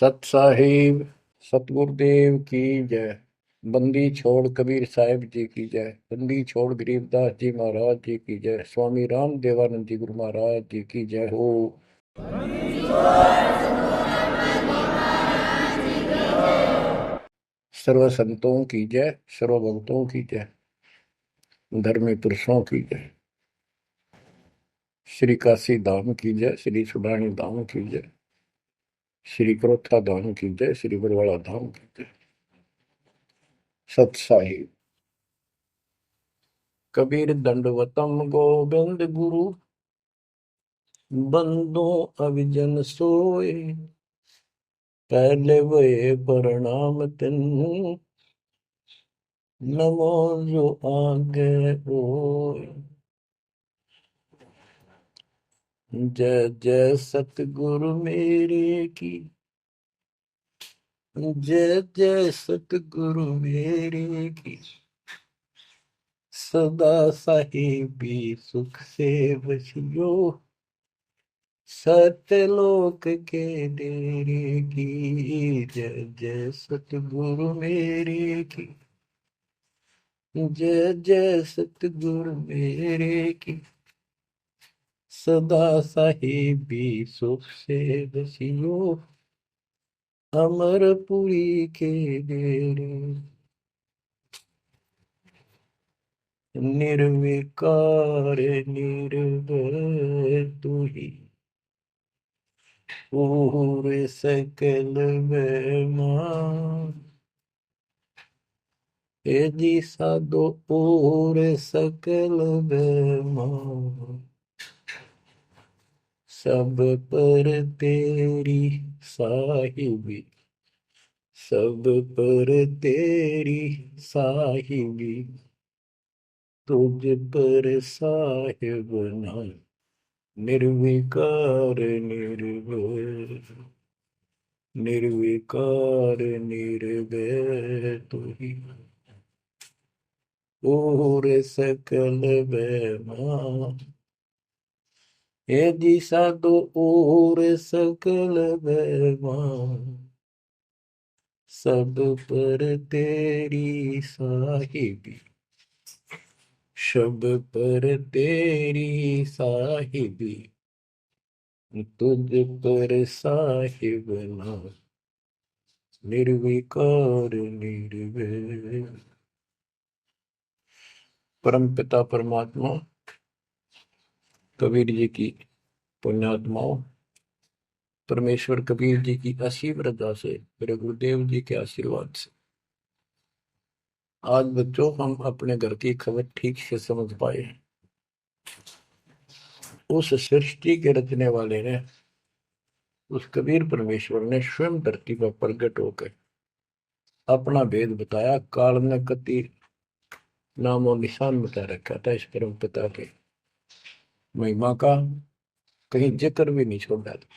सत साहिब सतगुरुदेव की जय। बंदी छोड़ कबीर साहिब जी की जय। बंदी छोड़ गरीबदास जी महाराज जी की जय। स्वामी राम देवानंद जी गुरु महाराज जी की जय हो। सर्व संतों की जय, सर्व भक्तों की जय, धर्मी पुरुषों की जय। श्री काशी धाम की जय, श्री सुडानी धाम की जय, श्री क्रोथा धाम की जय, श्री बरवाड़ा धाम की जय। सत साहिब कबीर दंडवतम गोविंद गुरु, बंदो अविजन सोए। पहले वे प्रणाम तिन, नमो जो आगे होए। जय जय सतगुरु मेरे की, जय जय सतगुरु मेरे की। सदा साहिबी सुख से बसियो, सत्यलोक के डेरे की। जय जय सतगुरु मेरे की, जय जय सतगुरु मेरे की। सदा साहिबी सुख से बसियो, अमरपुरी के डेरे। निर्विकार निर्भय तू ही, और सकल बेमान। हे जी साधो और सकल बेमान। सब पर तेरी साहिबी, सब पर तेरी साहिबी। तुझ पर साहिब ना, निर्विकार निर्भय। निर्विकार निर्भय तू ही, और सकल बेमान। हे जी साधो और सकल बेमान। सब पर तेरी साहिबी, सब पर तेरी साहिबी। तुझ पर साहिब ना, निर्विकार निर्भय। परम पिता परमात्मा कबीर जी की पुण्यात्माओं, परमेश्वर कबीर जी की असीम रजा से, मेरे गुरुदेव जी के आशीर्वाद से आज बच्चों हम अपने घर की खबर ठीक से समझ पाए। उस सृष्टि के रचने वाले ने, उस कबीर परमेश्वर ने स्वयं धरती पर प्रकट होकर अपना भेद बताया। काल ने कति नामो निशान बता रखा था इस परम पिता के महिमा का, कहीं जिक्र भी नहीं छोड़ा था।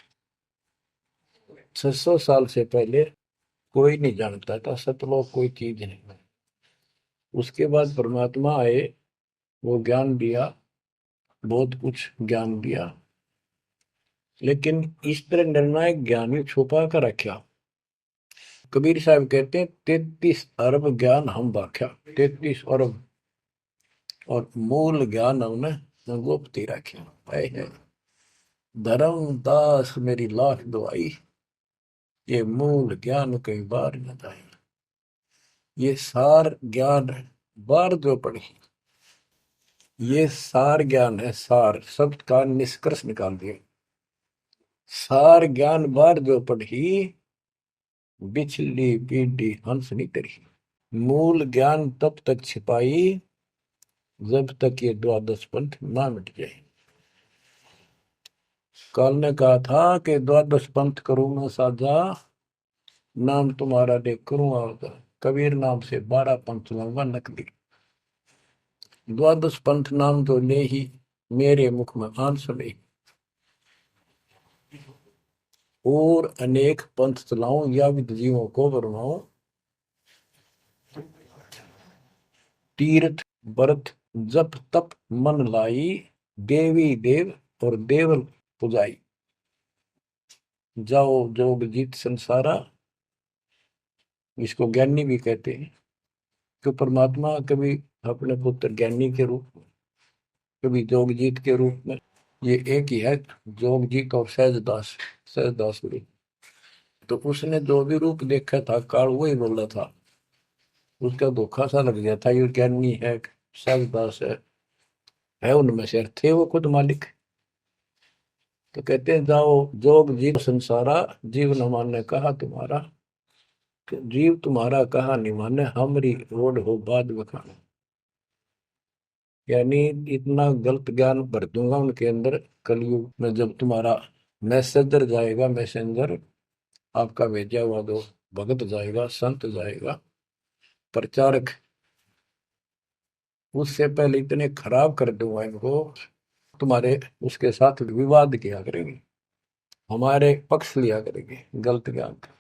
600 साल से पहले कोई नहीं जानता था सतलोक कोई चीज नहीं। उसके बाद परमात्मा आए, वो ज्ञान दिया, बहुत कुछ ज्ञान दिया, लेकिन इस तरह निर्णायक ज्ञान ही छुपा कर रखा। कबीर साहब कहते हैं 33 अरब ज्ञान हम बाख्या, 33 अरब, और मूल ज्ञान हमने गुप्त ही रखे। धर्मदास मेरी लाख दुआई, ये मूल ज्ञान कई बार न जाए। ये सार ज्ञान बार जो पढ़ी, ये सार ज्ञान है। सार शब्द का निष्कर्ष निकाल दिया। सार ज्ञान बार जो पढ़ी, बिछली पीढ़ी हंस नहीं तरी। मूल ज्ञान तब तक छिपाई, जब तक ये द्वादश पंथ ना मिट जाए। काल ने कहा था कि द्वादश पंथ करूंगा साझा, नाम तुम्हारा देख करूंगा उधर। कबीर नाम से 12 पंथ लाऊंगा नकली। द्वादश पंथ नाम तो ले ही, मेरे मुख में आन सुने। और अनेक पंथ चलाऊं, या विद जीवों को बनवाऊं। तीर्थ व्रत जप तप मन लाई, देवी देव और देवल पुजाई। जाओ जोग जीत संसारा, इसको ज्ञानी भी कहते हैं। तो परमात्मा कभी अपने पुत्र ज्ञानी के रूप में, कभी जोगजीत के रूप में, ये एक ही है, जोगजीत और सहजदास, सहजदास गुरु। तो उसने जो भी रूप देखा था काल वही बोला था, उसका धोखा सा लग गया था, ये ज्ञानी है, सहजदास है उनमें से थे वो खुद मालिक। तो कहते हैं जाओ जोग जीव संसारा, जीव न माने कहा तुम्हारा, जीव तुम्हारा कहा नहीं माने, हमारी रोड हो बाद बखाना। यानी इतना गलत ज्ञान भर दूंगा उनके अंदर कलयुग में, जब तुम्हारा मैसेंजर जाएगा, मैसेंजर आपका भेजा हुआ दो भगत जाएगा, संत जाएगा, प्रचारक, उससे पहले इतने खराब कर दूंगा इनको, तुम्हारे उसके साथ विवाद किया करेंगे, हमारे पक्ष लिया करेंगे गलत ज्ञान का।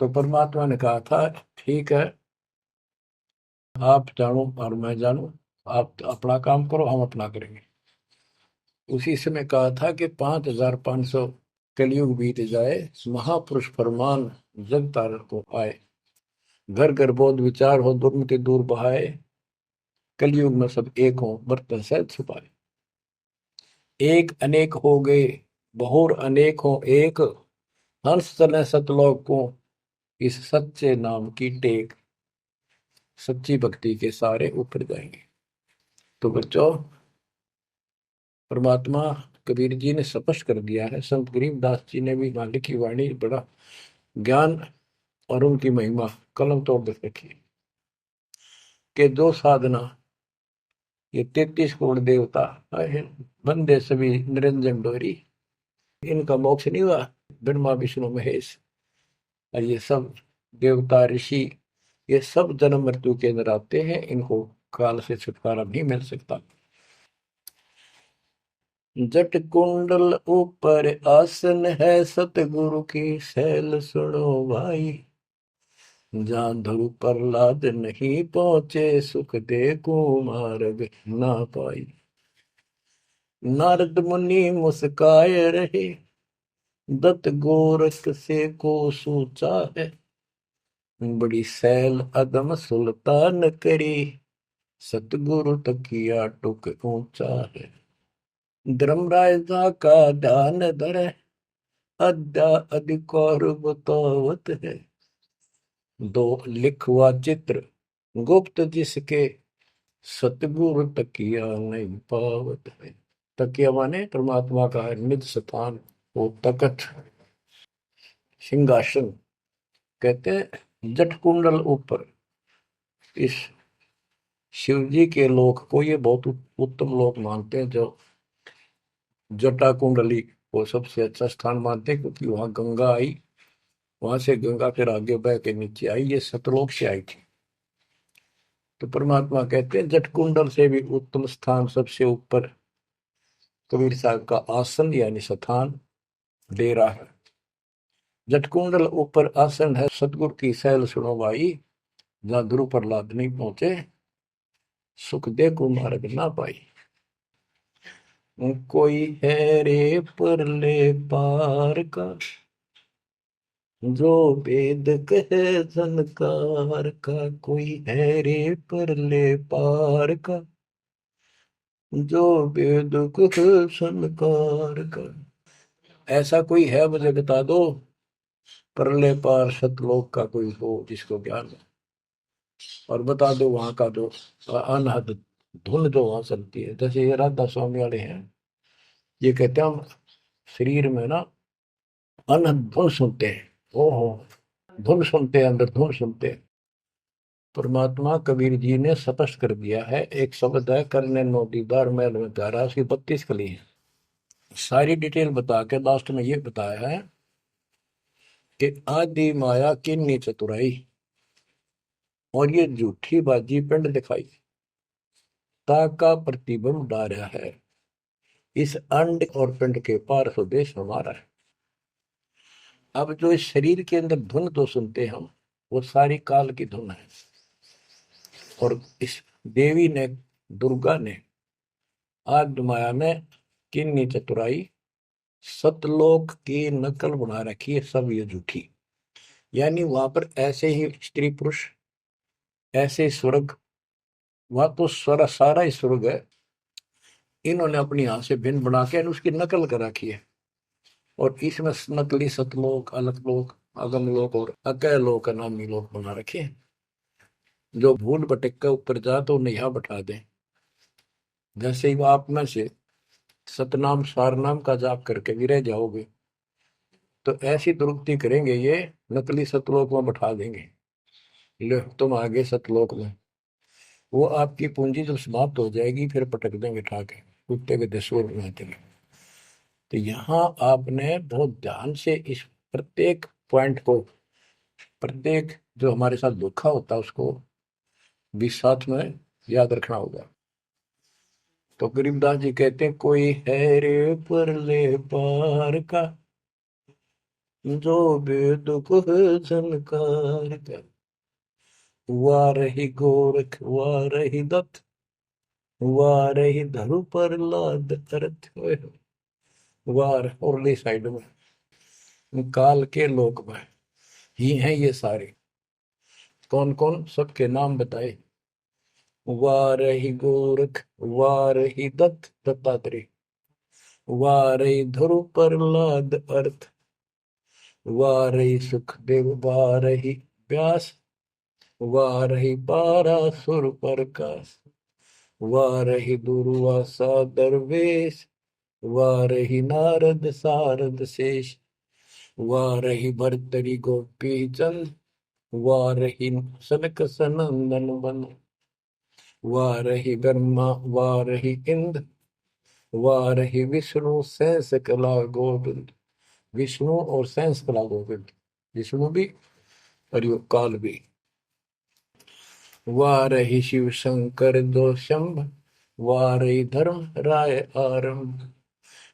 तो परमात्मा ने कहा था ठीक है, आप जानो और मैं जानू, आप अपना काम करो, हम अपना करेंगे। उसी समय कहा था कि 5500 कलयुग बीत जाए, महापुरुष फरमान जग तारण को आए, घर घर बोध विचार हो, दुर्मति दूर बहाए, कलयुग में सब एक हो, बर्तन सहज छुपाए। एक अनेक हो गए, बहुर अनेक हो एक, हंस चले सतलोक को, इस सच्चे नाम की टेक, सच्ची भक्ति के सारे ऊपर जाएंगे। तो बच्चों, परमात्मा कबीर जी ने स्पष्ट कर दिया है, संत गरीबदास जी ने भी मालिक की वाणी बड़ा ज्ञान और उनकी महिमा कलम तोड़ दे रखी है कि जो साधना ये 33 करोड़ देवता बंदे सभी निरंजन डोरी, इनका मोक्ष नहीं हुआ, ब्रह्मा विष्णु महेश, और ये सब देवता ऋषि, ये सब जन्म मृत्यु के अंदर आते हैं, इनको काल से छुटकारा नहीं मिल सकता। जट कुंडल ऊपर आसन है, सतगुरु की सैल सुनो भाई, जहाँ ध्रुव प्रहलाद नहीं पहुंचे, सुख दे को मार्ग ना पाई। नारद मुनि मुस्काए रहे, दत्त गोरख से को सोचा है, बड़ी सैल अदम सुल्तान करी, सतगुरु तकिया टुक ऊंचा है। धर्मराजा का ध्यान धरे, अद्या अधिकार बतावत है, दो लिखवा चित्र गुप्त जिसके, सतगुरु तकिया नहीं पावत है। तकिया माने परमात्मा का निज स्थान, वो तकत सिंहासन। कहते हैं जट कुंडल ऊपर, इस शिव जी के लोक को ये बहुत उत्तम लोक मानते हैं, जो जटा कुंडली को सबसे अच्छा स्थान मानते हैं, क्योंकि वहां गंगा आई, वहां से गंगा फिर आगे बह के नीचे आई, ये सतलोक से आई थी। तो परमात्मा कहते हैं जट कुंडल से भी उत्तम स्थान, सबसे ऊपर कबीर साहब का आसन यानी स्थान डेरा है। जटकुंडल ऊपर आसन है, सतगुरु की सैल सुनो भाई, जहां ध्रुव प्रहलाद नहीं पहुंचे, सुख दे को मार्ग ना पाई। कोई है रे परले पार का, जो वेद कहे झनकार का, कोई है रे परले पार का, जो वेद कहे झनकार का। ऐसा कोई है मुझे बता दो, परले पार सतलोक का कोई हो जिसको ज्ञान है, और बता दो वहां का जो अनहद धुन जो वहां चलती है। जैसे ये राधा स्वामी वाले हैं, ये कहते हैं हम शरीर में ना अनहद धुन सुनते हैं, ओहो धुन सुनते हैं, अंदर धुन सुनते हैं। परमात्मा कबीर जी ने स्पष्ट कर दिया है, एक शब्द है, करने नो दीदार मैल में प्यारा, उसकी 32 कली है। सारी डिटेल बता के लास्ट में ये बताया है कि आदि माया किन्नी चतुराई, और ये झूठी बाजी पिंड दिखाई, ताका प्रतिबिंब डारा है, इस अंड और पिंड के पार स्वदेश हमारा है। अब जो इस शरीर के अंदर धुन तो सुनते हम, वो सारी काल की धुन है, और इस देवी ने, दुर्गा ने आग माया में किन्नी चतुराई, सतलोक की नकल बना रखी है सब ये झूठी। यानी वहां पर ऐसे ही स्त्री पुरुष, ऐसे ही स्वर्ग, वहां तो सारा सारा ही स्वर्ग है। इन्होंने अपनी यहां से भिन्न बना के उसकी नकल कर रखी है। और इसमें नकली सतलोक, अलकलोक, अगमलोक और अकैलोक नामी लोक बना रखे हैं। जो भूल भटक के ऊपर जा तो उन्हें यहाँ बैठा दें। जैसे ही वो आप में से सतनाम सारनाम का जाप करके भी रह जाओगे तो ऐसी दुरुक्ति करेंगे ये, नकली सतलोक में बैठा देंगे। लो तुम आगे सतलोक में। वो आपकी पूंजी जब समाप्त हो जाएगी फिर पटक देंगे ठाके, कुत्ते के दसों में आते। तो यहाँ आपने बहुत ध्यान से इस प्रत्येक पॉइंट को, प्रत्येक जो हमारे साथ धोखा होता है उसको भी साथ में याद रखना होगा। तो गरीबदास जी कहते हैं, कोई है रे परले पार का, जो वेद को झनकार का, हुआ रही गोरख हुआ रही दत्त, हुआ रही धरु पर लाद अर्थ, वार और साइड में काल के लोक में ही हैं ये सारे। कौन कौन, सबके नाम बताए। वारही गोरख, वारही दत्त दत्तात्रेय, वारही ध्रुव प्रहलाद अर्थ, वारही सुखदेव, वारही व्यास, वारही पारासुर प्रकाश, वारही दुर्वासा दरवेश, वारही नारद सारद शेष, वारही भर्तरी गोपी चंद, वारही सनक सनंदन बन, वारही ब्रह्मा वारही इंद्र, वारही विष्णु सहस कला गोविंद। विष्णु और सहस कला गोविंद, विष्णु भी और यो काल भी। वारही शिव शंकर दो शंभ, वारही धर्म राय आरंभ,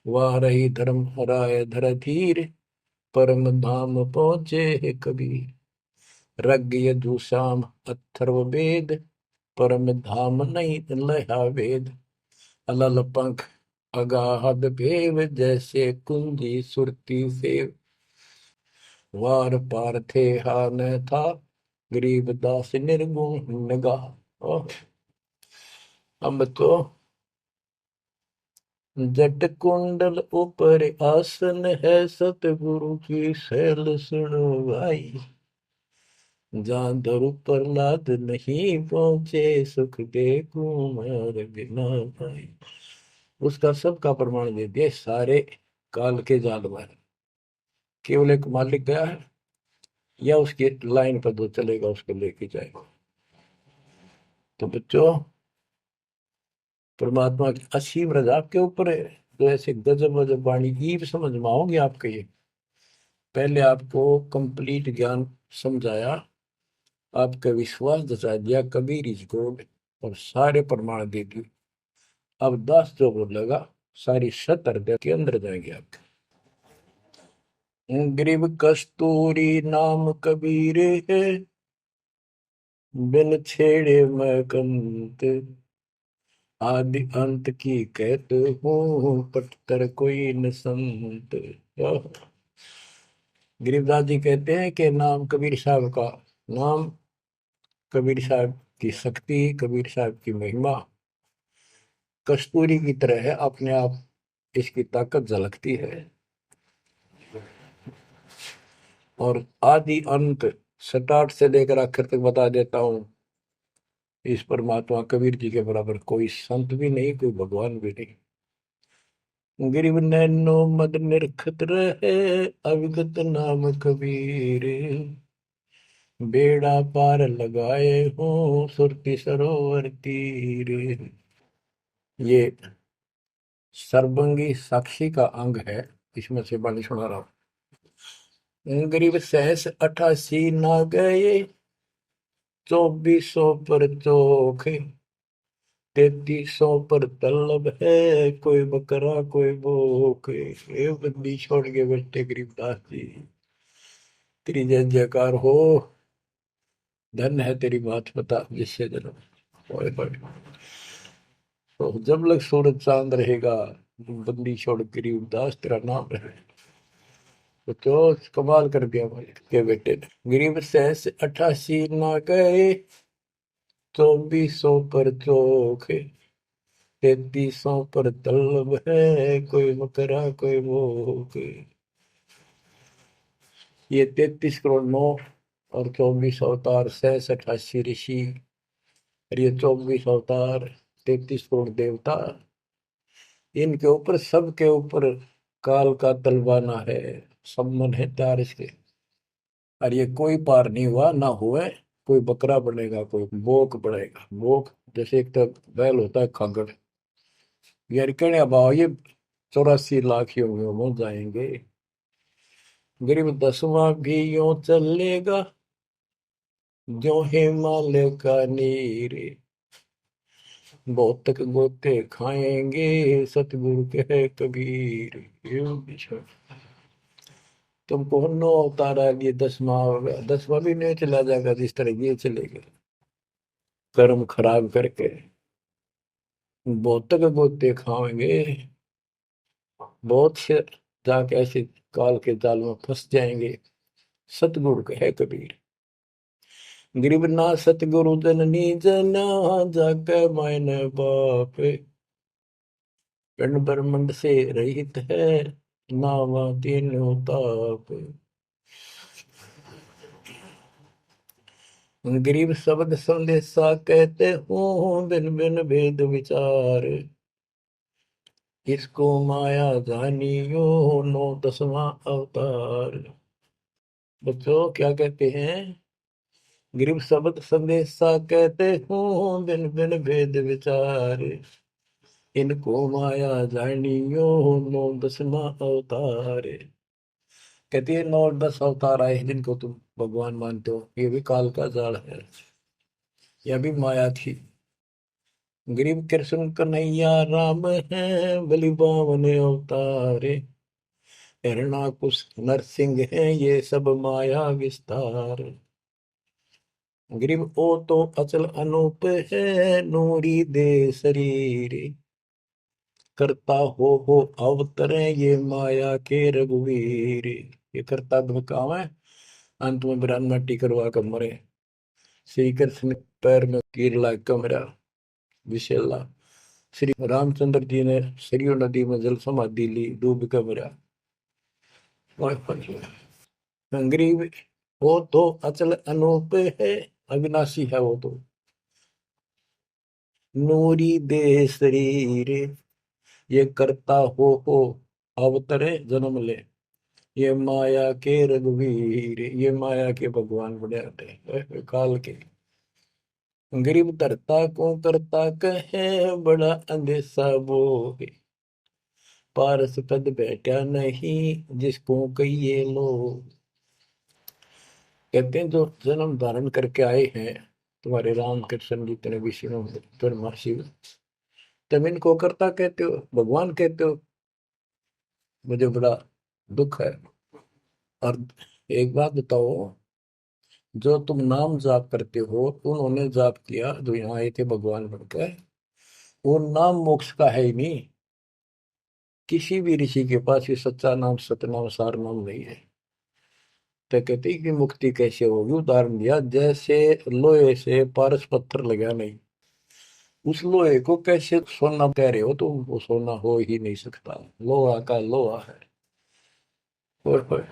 वारही धर्म राय धर धीर, परम धाम पहुंचे कबीर। रग यजुषाम अथर्व वेद, परम धाम नहीं लया वेद। अलल पंख अगाहद भेव, जैसे कुंजी सुरती सेव। वार पार थे हा न था, गरीब दास निर्गुण निगाह। अब तो जट कुंडल ऊपर आसन है, सतगुरु की सैल सुनो भाई। जहाँ धरु प्रहलाद नहीं पहुंचे, सुख दे कुमार बिना भाई। उसका सबका प्रमाण दे दिया सारे काल के जाल में। केवल एक मालिक गया है या उसकी लाइन पर जो चलेगा उसको लेके जाएगा। तो बच्चों, परमात्मा की असीम रजा आपके ऊपर है। तो ऐसे गजब गजब वाणी की समझ में आओगे आपके। ये पहले आपको कंप्लीट ज्ञान समझाया, आपका विश्वास जता दिया, कबीर इज गॉड, और सारे प्रमाण दे दिए। अब 10 जो बोलेगा सारी सत हृदय के अंदर जाएंगे आपके। ग्रीव कस्तूरी नाम कबीर है, बिन छेड़े मैं कंत, आदि अंत की कहते हूँ, पटकर कोई न संत। गरीबदास जी कहते हैं कि नाम कबीर साहब का नाम, कबीर साहब की शक्ति, कबीर साहब की महिमा कस्तूरी की तरह है, अपने आप इसकी ताकत झलकती है। और आदि अंत स्टार्ट से लेकर आखिर तक बता देता हूँ। इस परमात्मा कबीर जी के बराबर कोई संत भी नहीं, कोई भगवान भी नहीं। गिरिव नैनो मद निरखत रहे, अविगत नाम कबीर, बेड़ा पार लगाए हो सुरति सरोवर तीर। ये सर्वंगी साक्षी का अंग है, इसमें से बाणी सुना रहा हूं। गरीब सहस 88 ना गए, 2400 पर चोखे, 3300 पर तलब है, कोई बकरा कोई भूखे। ये बंदी छोड़ के बैठे गरीबदास जी, तेरी जय जयकार हो। धन है तेरी बात पता जिससे जन्म। तो जब लग सूरज चांद रहेगा, बंदी छोड़ गरीबदास तेरा नाम है। तो कमाल कर दिया भाई के बेटे ने। गरीब सहस 88 ना गए, 2400 पर चोखे, 3300 पर तलब है, कोई मकरा कोई भूख। ये 33 करोड़ नौ और 24 अवतार, सहस 88 ऋषि, और ये 24 अवतार, 33 करोड़ देवता, इनके ऊपर सबके ऊपर काल का तलवाना है, सम्मन है तार इसके। और ये कोई पार नहीं हुआ ना हुए। कोई बकरा बनेगा, कोई बोक बनेगा। बोक जैसे एक तो बैल होता है खागड़, यार कहने अब आओ, ये 84 लाख योनियों में जाएंगे। गरीब 10वां भी यूं चलेगा, जो हिमालय का नीर, बहुत तक गोते खाएंगे, सतगुरु के कबीर। ये बिछड़ तुमको नो अवतार आ लिए, 10वां होगा, 10वां भी नहीं चला जाएगा जिस तरह ये चलेगा, कर्म खराब करके बहुत तक गोते खाएंगे। बहुत से जाके ऐसे काल के जाल में फंस जाएंगे। सतगुरु कहे कबीर, गरीब ना सतगुरु जननी जना, जाके मायने बाप, पिंड ब्रह्मंड से रहित है, नावा तीनों ताप। गरीब शब्द संदेशा कहते हूँ, बिन बिन भेद विचार, इसको माया जानियो, नो 10वां अवतार। बच्चों क्या कहते हैं? गरीब शब्द संदेशा कहते हूँ, बिन बिन भेद विचार, इनको माया जानियो, नो 10वां अवतार। कहती है 9 10 अवतार आए जिनको तुम भगवान मानते हो, ये भी काल का जाल है, यह भी माया थी। गरीब कृष्ण कन्हैया राम है, बलि बावन अवतारे, हिरणाकुश नरसिंह है, ये सब माया विस्तार। गरीब ओ तो अचल अनूप है, नूरी दे शरीर, करता हो अवतरे, ये माया के रघुवीर। ये करता काम है, अंत में बिरान मट्टी करवा कर मरे। श्री कृष्ण पैर में कीर लाग कर मरा, विशेला। श्री रामचंद्र जी ने सरयू नदी में जल समाधि ली, डूब कर मरा। गरीब वो तो अचल अनूप है, अविनाशी है वो तो, नूरी दे शरीर, ये करता हो अवतरे जन्म ले, ये माया के रघुवीर। ये माया के भगवान बने आते हैं काल के। गरीब धरता को करता कहे, बड़ा अंदेशा बोहे, पारस पद बैठा नहीं, जिसको कहिए लोग। कहते हैं जो जन्म धारण करके आए हैं तुम्हारे राम कृष्ण जितने विष्णु ब्रह्मा शिव, तुम इनको करता कहते हो, भगवान कहते हो, मुझे बड़ा दुख है। और एक बात बताओ, जो तुम नाम जाप करते हो, उन्होंने जाप किया जो यहाँ आए थे भगवान बनकर, वो नाम मोक्ष का है ही नहीं। किसी भी ऋषि के पास ये सच्चा नाम सतनाम सार नाम नहीं है। तो कहते हैं कि मुक्ति कैसे होगी, उदाहरण दिया जैसे लोहे से पारस पत्थर लगा नहीं, उस लोहे को कैसे सोना कह रहे हो, तो वो सोना हो ही नहीं सकता, लोहा का लोहा है। और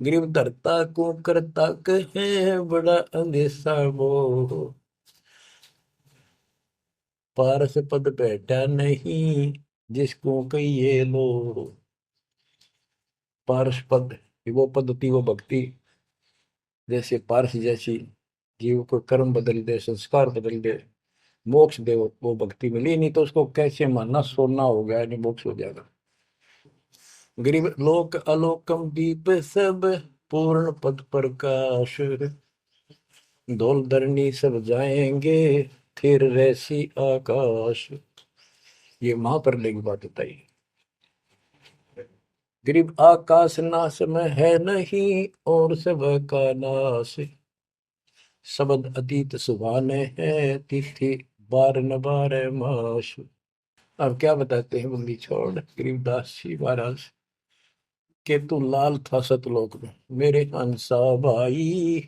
गरीब धरता को करता कहे, बड़ा अंदेशा मोह, पारस पद बैठा नहीं, जिसको कहिए लो। पारस पद वो पद्धति, वो भक्ति, जैसे पारस जैसी जीव को कर्म बदल दे, संस्कार बदल दे, मोक्ष दे, वो भक्ति मिली। नहीं तो उसको कैसे मानना सोना हो गया, नहीं मोक्ष हो जाएगा। गरीब लोक अलोकम दीप सब, पूर्ण पद प्रकाश, धौल धरनी सब जाएंगे, फिर रहसी आकाश। ये महाप्रलय की बात बताई। गरीब आकाश नाश में है नहीं, और सब का नाश, शब्द अतीत सुभाने है, तिथि बार न बार मास। अब क्या बताते हैं बंदी छोड़ गरीबदास जी महाराज के तू लाल था सतलोक में मेरे हंसा भाई,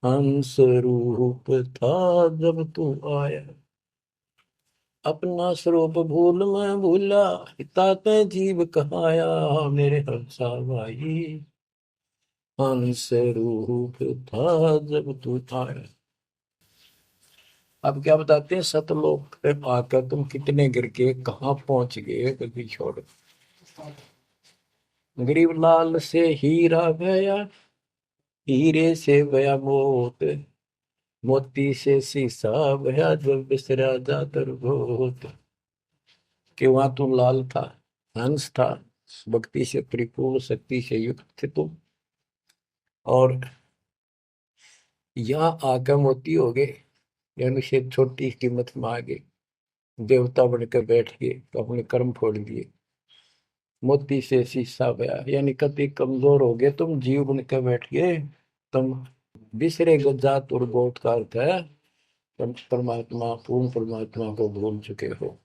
हंस रूप था जब तू आया, अपना स्वरूप भूल मैं भूला, ताते जीव कहाया, मेरे हंसा भाई, हंस रूप था जब तू आया। अब क्या बताते हैं सतलोक पे आकर तुम कितने गिर के कहाँ पहुंच गए कभी छोड़। गरीब लाल से हीरा गया, हीरे से गया मोत, मोती से शीशा गया जो बिसरा जातर भूत। कि वहां तुम लाल था, हंस था, भक्ति से परिपूर्ण शक्ति से युक्त थे तुम, और यहाँ आकर मोती हो गए, यानी से छोटी कीमत में आ गए, देवता बनकर बैठ गए तो अपने कर्म फोड़ दिए। मोती से शीशा गया यानी कति कमजोर हो गए तुम, जीव बनकर बैठ गए तुम, बिसरे जात और गोत का अर्थ है तुम परमात्मा, पूर्ण परमात्मा को भूल चुके हो।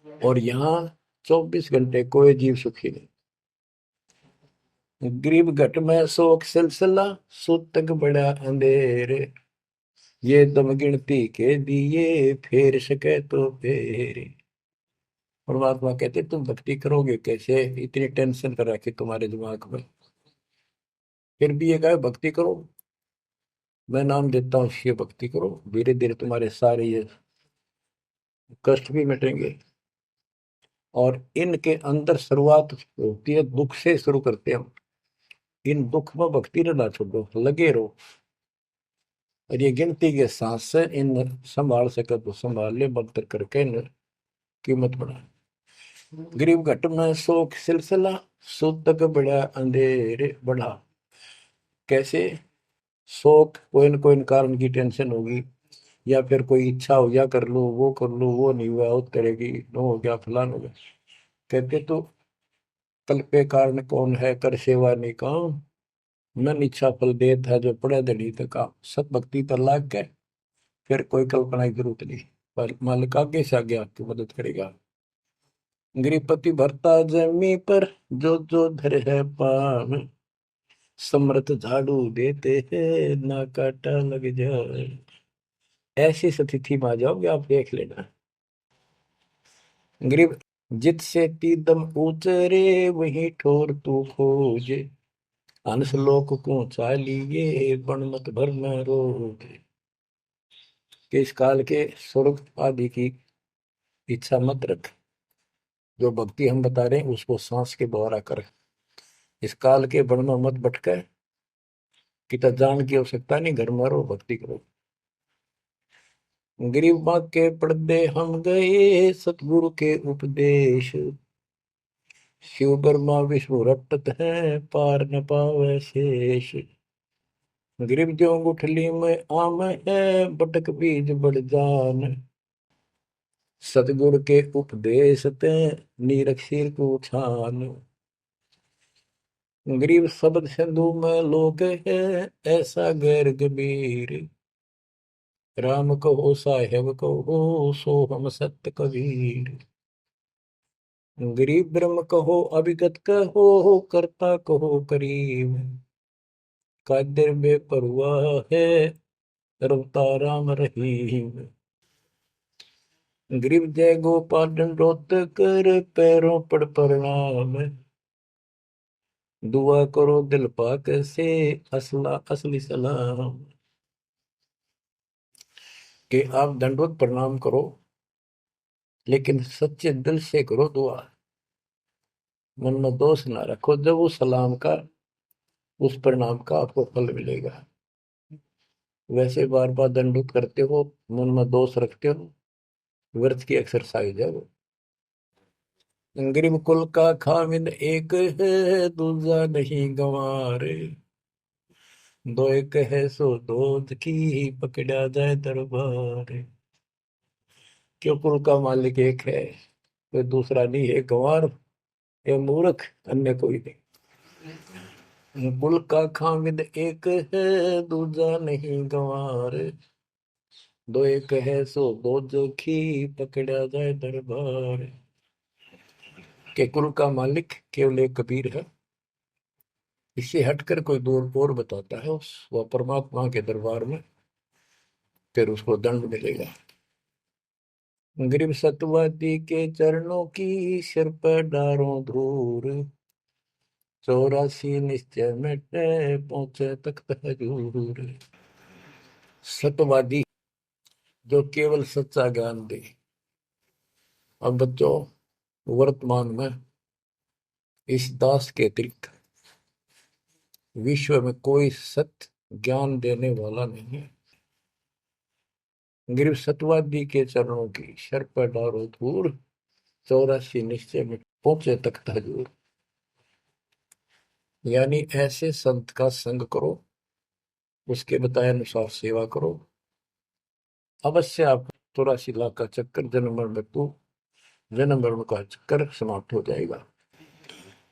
और यहाँ 24 घंटे कोई जीव सुखी नहीं। गरीब घट में शोक सिलसिला, सूतक बड़ा अंधेरे, ये दम गिनती के दिए फेर सके तो फेरे। परमात्मा कहते तुम भक्ति करोगे कैसे, इतनी टेंशन कर रखी तुम्हारे दिमाग में, फिर भी ये कहे भक्ति करो, मैं नाम देता हूँ ये भक्ति करो, धीरे धीरे तुम्हारे सारे ये कष्ट भी मिटेंगे। और इनके अंदर शुरुआत होती है दुख से, शुरू करते हैं हम। इन दुख में भक्ति रहना छोड़ो, लगे रहो, और ये गिनती के सांस से इन संभाल सके तो संभाल ले, मंत्र करके इन कीमत बढ़ा। गरीब घट में शोक सिलसिला, सूतक बड़ा अंधेरे बढ़ा। कैसे, शोक कोई न कोई कारण की टेंशन होगी, या फिर कोई इच्छा हो गया कर लो, वो कर लो, वो नहीं हुआ, उस तरह की नो हो गया, फलान हो गया। कहते तो कल पे कारण कौन है, कर सेवा नहीं काम, मन इच्छा फल देत है जो पड़े धड़ी तक काम। सत भक्ति पर लाग के फिर कोई कल्पना की जरूरत नहीं, पर मालिक आगे से आगे आपकी मदद करेगा। गृहपति भरता जमी पर, जो धर है पान, समर्थ झाड़ू देते हैं ना काटा लग जाए। ऐसी स्थिति में आ जाओगे आप, देख लेना। गरीब जित से तीदम ऊचरे, वही ठोर तू खोजे, हंस लोक को चालिए बन मत भर न रोगे। कि इस काल के स्वर्ग आदि की इच्छा मत रख, जो भक्ति हम बता रहे हैं उसको सांस के द्वारा कर। इस काल के बन में मत भटके, कि जान की आवश्यकता नहीं, घर में रहो भक्ति करो। गरीब माँ के पर्दे हम गए, सतगुरु के उपदेश, शिव ब्रह्मा विष्णु रटत है, पार न पावे शेष। गरीब जो गुठली में आम है, बटक बीज बढ़ जान, सतगुरु के उपदेश ते नीरख सिर को छान। गरीब शब्द सिंधु में लोग है, ऐसा गैर गंभीर, राम कहो साहेब कहो सो हम सत्य कबीर। गरीब ब्रह्म कहो अभिगत कहो, करता कहो करीब, कादिर बेपरवाह है रवता राम रहीम। गरीब जय गोपाल दंडोत कर, पैरों पड़ प्रणाम, दुआ करो दिल पाक से, असला असली सलाम। कि आप दंडवत प्रणाम करो, लेकिन सच्चे दिल से करो दुआ, मन में दोष ना रखो, जब उस सलाम का, उस प्रणाम का आपको फल मिलेगा। वैसे बार बार दंडवत करते हो, मन में दोष रखते हो, व्यर्थ की एक्सरसाइज है वो। गरीब कुल का खामिद एक है, दूजा नहीं गंवारे, दो एक है सो दूध की, पकड़ा जाए दरबार। क्यों, कुल का मालिक एक है, कोई दूसरा नहीं है, गंवार ये मूर्ख, अन्य कोई नहीं। कुल का खामिद एक है, दूजा नहीं गंवार, दो एक है सो दो जोखी, पकड़ा जाए दरबार। के कुल का मालिक केवल एक कबीर है। इससे हटकर कोई दूर और बताता है उस वह परमात्मा के दरबार में, फिर उसको दंड मिलेगा। गरीब सतवादी के चरणों की सिर पर डारों धूर, 84 निश्चय मिटे पहुंचे तख्त हजूर। सत्यवादी जो केवल सच्चा ज्ञान दे। अब बच्चों, वर्तमान में इस दास के अतिरिक्त विश्व में कोई सत्य ज्ञान देने वाला नहीं है। गिरव सतवादी के चरणों की शर पर डारो धूर, 84 निश्चय में पहुंचे तख्त हजूर। यानी ऐसे संत का संग करो, उसके बताए अनुसार सेवा करो, अवश्य आप 84 लाख का चक्कर जन्म मरण मृत्यु जन्म मरण का चक्कर समाप्त हो जाएगा।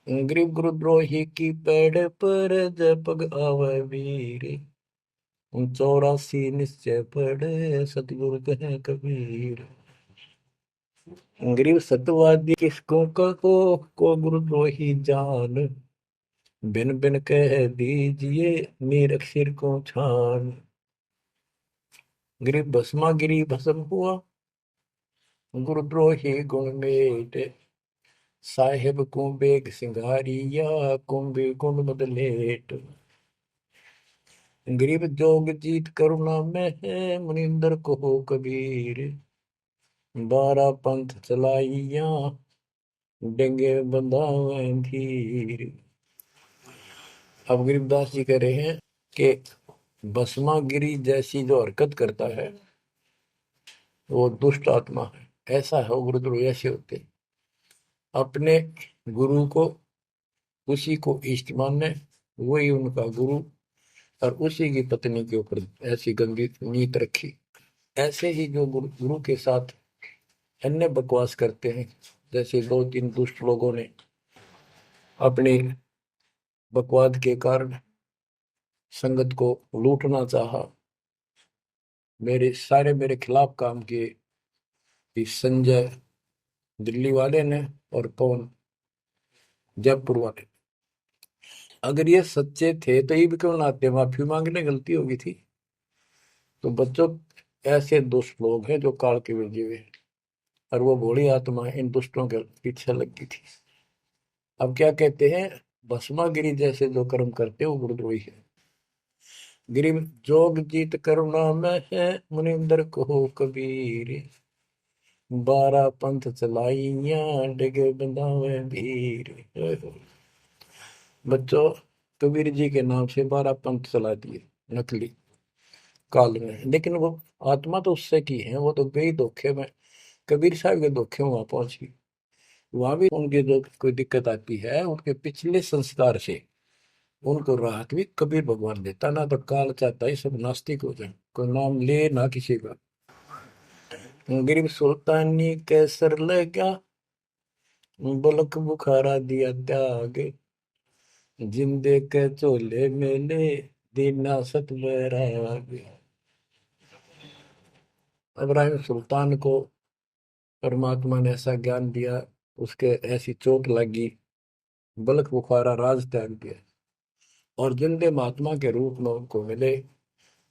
गरीब गुरुद्रोही की पेड़ पर जब पग आवे वीर, 84 निश्चय पढ़े सतगुरु कहे कबीर। गरीब सतवादी किसको को गुरुद्रोही जान, बिन बिन कह दीजिए नीरख सिर को छान। गरीब भस्मा गिरी भस्म हुआ, गुरुद्रोही गुण मेट, साहेब कुंबेग सिंगारिया कुंबे गुण बदलेट। गरीब जोग जीत करुणा में है, मुनिंदर को हो कबीर, 12 पंथ चलाइया डेंगे बंधावे धीर। अब गरीबदास जी कह रहे हैं कि भस्मागिरी जैसी जो हरकत करता है वो दुष्ट आत्मा है। ऐसा है, गुरुद्रोह ऐसे होते अपने गुरु को, उसी को इष्ट माने, वही उनका गुरु, और उसी की पत्नी के ऊपर ऐसी गंदी नीत रखी। ऐसे ही जो गुरु के साथ अन्य बकवास करते हैं, जैसे 2-3 दुष्ट लोगों ने अपनी बकवाद के कारण संगत को लूटना चाहा, मेरे खिलाफ काम किए, इस संजय दिल्ली वाले ने और पवन जयपुर वाले। अगर ये सच्चे थे तो ये भी क्यों ना आते, माफी मांगने गलती होगी थी। तो बच्चों, ऐसे दुष्ट लोग हैं जो काल के भेजे हुए, और वो भोली आत्मा इन दुष्टों के पीछे लगी थी। अब क्या कहते हैं, भस्मागिरी जैसे जो कर्म करते वो गुरुद्रोही है। गिरी जोग जीत करुणा में है, मुनिंदर को कबीर, 12 पंथ चलाइया डिगे बंधावे भीर। बच्चों, कबीर जी के नाम से 12 पंथ चला दिए नकली काल में, लेकिन वो आत्मा तो उससे की है, वो तो गई धोखे में, कबीर साहब के धोखे में वहां पहुंची। वहां भी उनकी जो कोई दिक्कत आती है, उनके पिछले संस्कार से उनको राहत भी कबीर भगवान देता। ना तो काल चाहता है सब नास्तिक हो जाए, कोई नाम ले ना किसी का। गरीब सुल्तानी कैसर लगा, बलक बुखारा दिया त्याग, जिंदे के चोले मेले दीना सत बैराग। इब्राहिम सुल्तान को परमात्मा ने ऐसा ज्ञान दिया, उसके ऐसी चोट लगी, बलक बुखारा राज त्याग दिया, और जिंदे महात्मा के रूप में उनको मिले,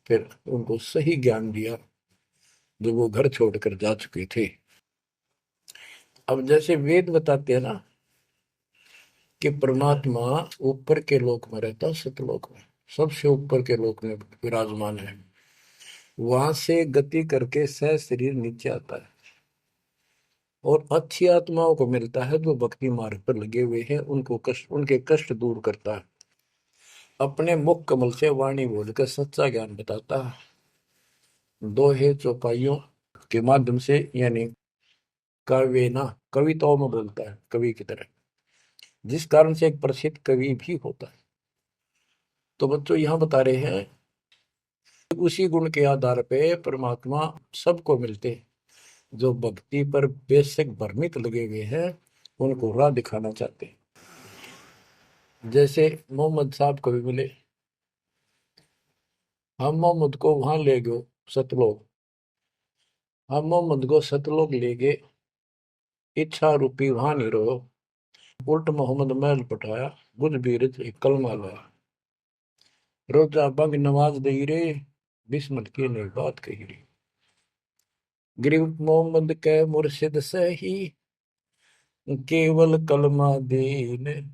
फिर उनको सही ज्ञान दिया जो वो घर छोड़कर जा चुके थे। अब जैसे वेद बताते हैं ना कि परमात्मा ऊपर के लोक में रहता है, सतलोक में, सबसे ऊपर के लोक में विराजमान है। वहां से गति करके सह शरीर नीचे आता है, और अच्छी आत्माओं को मिलता है जो भक्ति मार्ग पर लगे हुए हैं, उनके कष्ट दूर करता है, अपने मुख कमल से वाणी बोलकर सच्चा ज्ञान बताता है। दोहे चौपाइयों के माध्यम से, यानी काव्य ना कविताओं में बोलता है कवि की तरह, जिस कारण से एक प्रसिद्ध कवि भी होता है। तो बच्चों, यहाँ बता रहे हैं उसी गुण के आधार पे परमात्मा सबको मिलते हैं। जो भक्ति पर बेशक भ्रमित लगे हुए हैं, उनको राह दिखाना चाहते हैं। जैसे मोहम्मद साहब को भी मिले, हम मोहम्मद को वहां ले गए सतलोक, हम मोहम्मद को सतलोक ले गए, इच्छा रूपी वहां नहीं रहो, उल्ट मोहम्मद महल पठाया, बुध बीरज एक कलमा लाया, रोजा बंग नमाज दई रे, बिस्मत की नहीं बात कही रे। गरीब मोहम्मद के मुर्शिद सही, केवल कलमा दीन,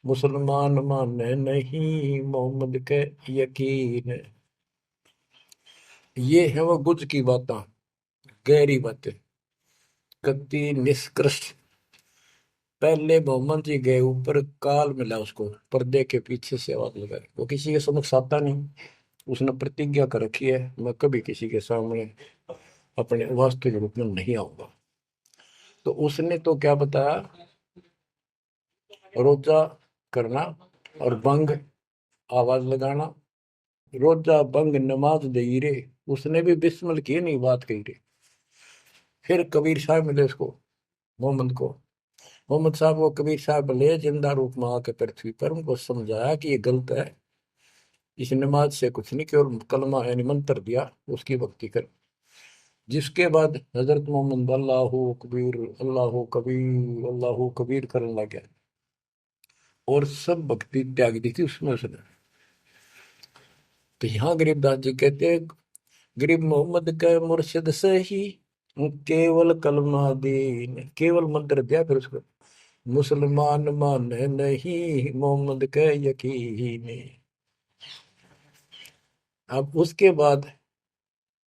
मुसलमान माने नहीं मोहम्मद के यकीन। ये है वो गुज की बातें, गहरी बातें, कति निष्कृष्ट। पहले मोहम्मद जी गए ऊपर, काल मिला उसको, पर्दे के पीछे से आवाज लगाई, वो किसी के समक्ष आता नहीं। उसने प्रतिज्ञा कर रखी है, मैं कभी किसी के सामने अपने वास्तविक रूप में नहीं आऊंगा। तो उसने तो क्या बताया, रोजा करना और बंग आवाज लगाना, रोजा बंग नमाज दे रे, उसने भी बिस्मिल की नहीं बात कही रे। फिर कबीर साहब मिले उसको, मोहम्मद को, मोहम्मद साहब को कबीर साहब ले जिंदा रूप में आके पृथ्वी पर, उनको समझाया कि ये गलत है, इस नमाज से कुछ नहीं, केवल कलमा यानी मंत्र दिया, उसकी भक्ति कर। जिसके बाद हजरत मोहम्मद अल्लाह कबीर अल्लाह कबीर करने लग गया, और सब भक्ति त्याग दी थी उसमें उसने। तो यहाँ गरीबदास जी कहते हैं, गरीब मोहम्मद के मुर्शिद से ही केवल कलमा दीन, केवल मंत्र दिया, फिर उसको मुसलमान माने नहीं मोहम्मद के यकीन। अब उसके बाद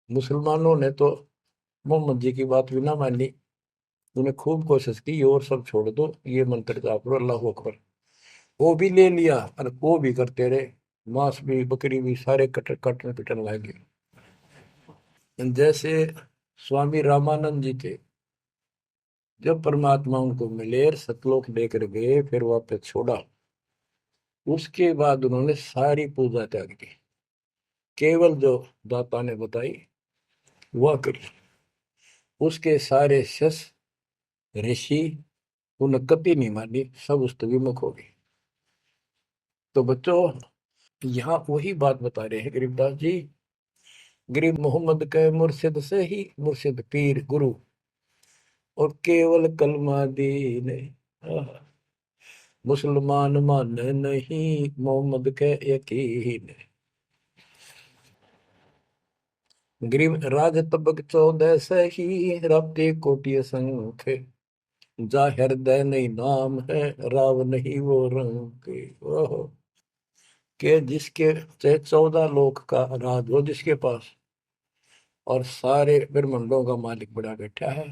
मुसलमानों ने तो मोहम्मद जी की बात भी ना मानी, उन्हें खूब कोशिश की और सब छोड़ दो, ये मंत्र जाप करो अल्लाह अकबर। वो भी ले लिया और वो भी करते रहे, मांस भी बकरी भी सारे कटन पिटन लगे। जैसे स्वामी रामानंद जी थे, जब परमात्मा उनको मिले सतलोक लेकर गए, फिर वापस छोड़ा, उसके बाद उन्होंने सारी पूजा त्याग दी, केवल जो दाता ने बताई वह करी। उसके सारे शिष्य ऋषि उन्हें कभी नहीं मानी, सब उस विमुख हो गए। तो बच्चों, यहाँ वही बात बता रहे हैं गरीबदास जी, गरीब मोहम्मद के मुर्शिद से ही, मुर्शिद पीर गुरु, और केवल कलमा दीन, मुसलमान माने नहीं मोहम्मद के यकीन। गरीब राज तबक 14 से ही, रब्ते कोटि संख्य, जा हृदय नहीं नाम है, राव नहीं वो रंग के। ओहो, के जिसके चाहे 14 लोक का राज हो जिसके पास, और सारे ब्रह्मांडों का मालिक बड़ा बैठा है,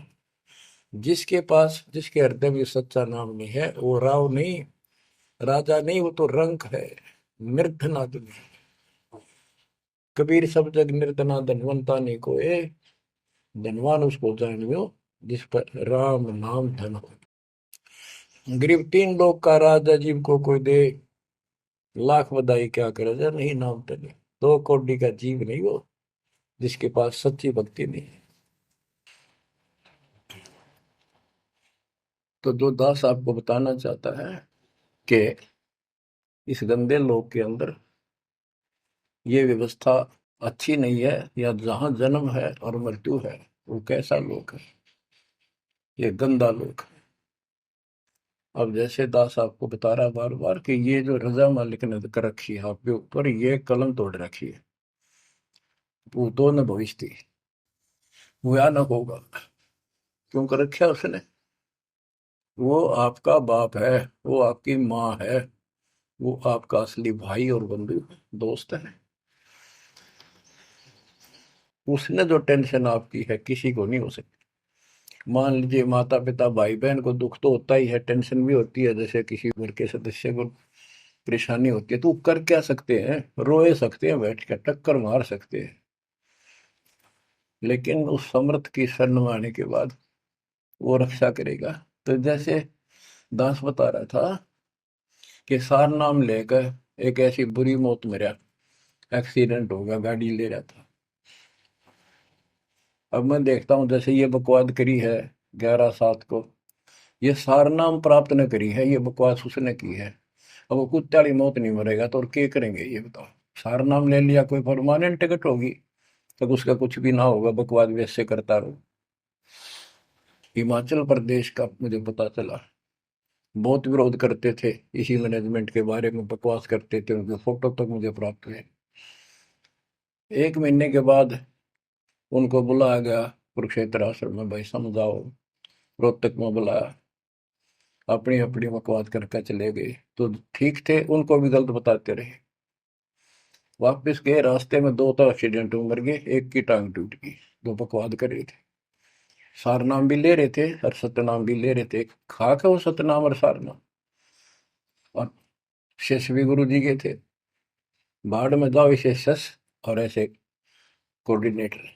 जिसके पास, जिसके हृदय में सच्चा नाम नहीं है, वो राव नहीं, राजा नहीं, वो तो रंक है, निर्धन आदमी। कबीर सब जग निर्धना धनवंता नहीं कोई, धनवान उसको जानियो जिस पर राम नाम धन हो। गरीब 3 लोग का राजा जीव को कोई दे, लाख बधाई क्या करे जा नहीं नाम धने। 2 कोटि का जीव नहीं वो, जिसके पास सच्ची भक्ति नहीं है। तो जो दास आपको बताना चाहता है कि इस गंदे लोक के अंदर ये व्यवस्था अच्छी नहीं है, या जहां जन्म है और मृत्यु है वो कैसा लोक है, ये गंदा लोक है। अब जैसे दास आपको बता रहा बार बार कि ये जो रजा मालिक ने कर रखी है आपके ऊपर, ये कलम तोड़ रखी है, वो तो न भविष्य थी, हुआ न होगा। क्यों कर रखा उसने, वो आपका बाप है, वो आपकी माँ है, वो आपका असली भाई और बंधु दोस्त है। उसने जो टेंशन आपकी है किसी को नहीं हो सकती। मान लीजिए माता पिता भाई बहन को दुख तो होता ही है, टेंशन भी होती है, जैसे किसी घर के सदस्य को परेशानी होती है, तो वो कर क्या सकते हैं, रोए सकते हैं, बैठ कर टक्कर मार सकते हैं, लेकिन उस समर्थ की शरण में आने के बाद वो रक्षा करेगा। तो जैसे दास बता रहा था कि सार नाम लेकर एक ऐसी बुरी मौत मरा, एक्सीडेंट हो गया, गाड़ी ले रहा था। अब मैं देखता हूँ जैसे ये बकवाद करी है 11/7 को, ये सार नाम प्राप्त न करी है, ये बकवास उसने की है। अब वो कुत्ते वाली मौत नहीं मरेगा तो और क्या करेंगे ये बताओ, सार नाम ले लिया, कोई परमानेंट टिकट होगी, तक उसका कुछ भी ना होगा, बकवाद वैसे करता रहो। हिमाचल प्रदेश का मुझे पता चला, बहुत विरोध करते थे इसी मैनेजमेंट के बारे में, बकवास करते थे, उनके फोटो तक मुझे प्राप्त हुए। 1 महीने के बाद उनको बुलाया गया कुरुक्षेत्र आश्रम में, भाई समझाओ। रोहतक में बुलाया, अपनी अपनी बकवास करके चले गए। तो ठीक थे, उनको भी गलत बताते रहे। वापस गए, रास्ते में 2 तो एक्सीडेंट में मर गए, एक की टांग टूट गई। जो बकवाद कर रहे थे, सार नाम भी ले रहे थे और सतनाम भी ले रहे थे। खाक है वो सतनाम और सार नाम। और शेष भी गुरु जी के थे। बाढ़ में जाओ इसे शस और ऐसे कोऑर्डिनेटर,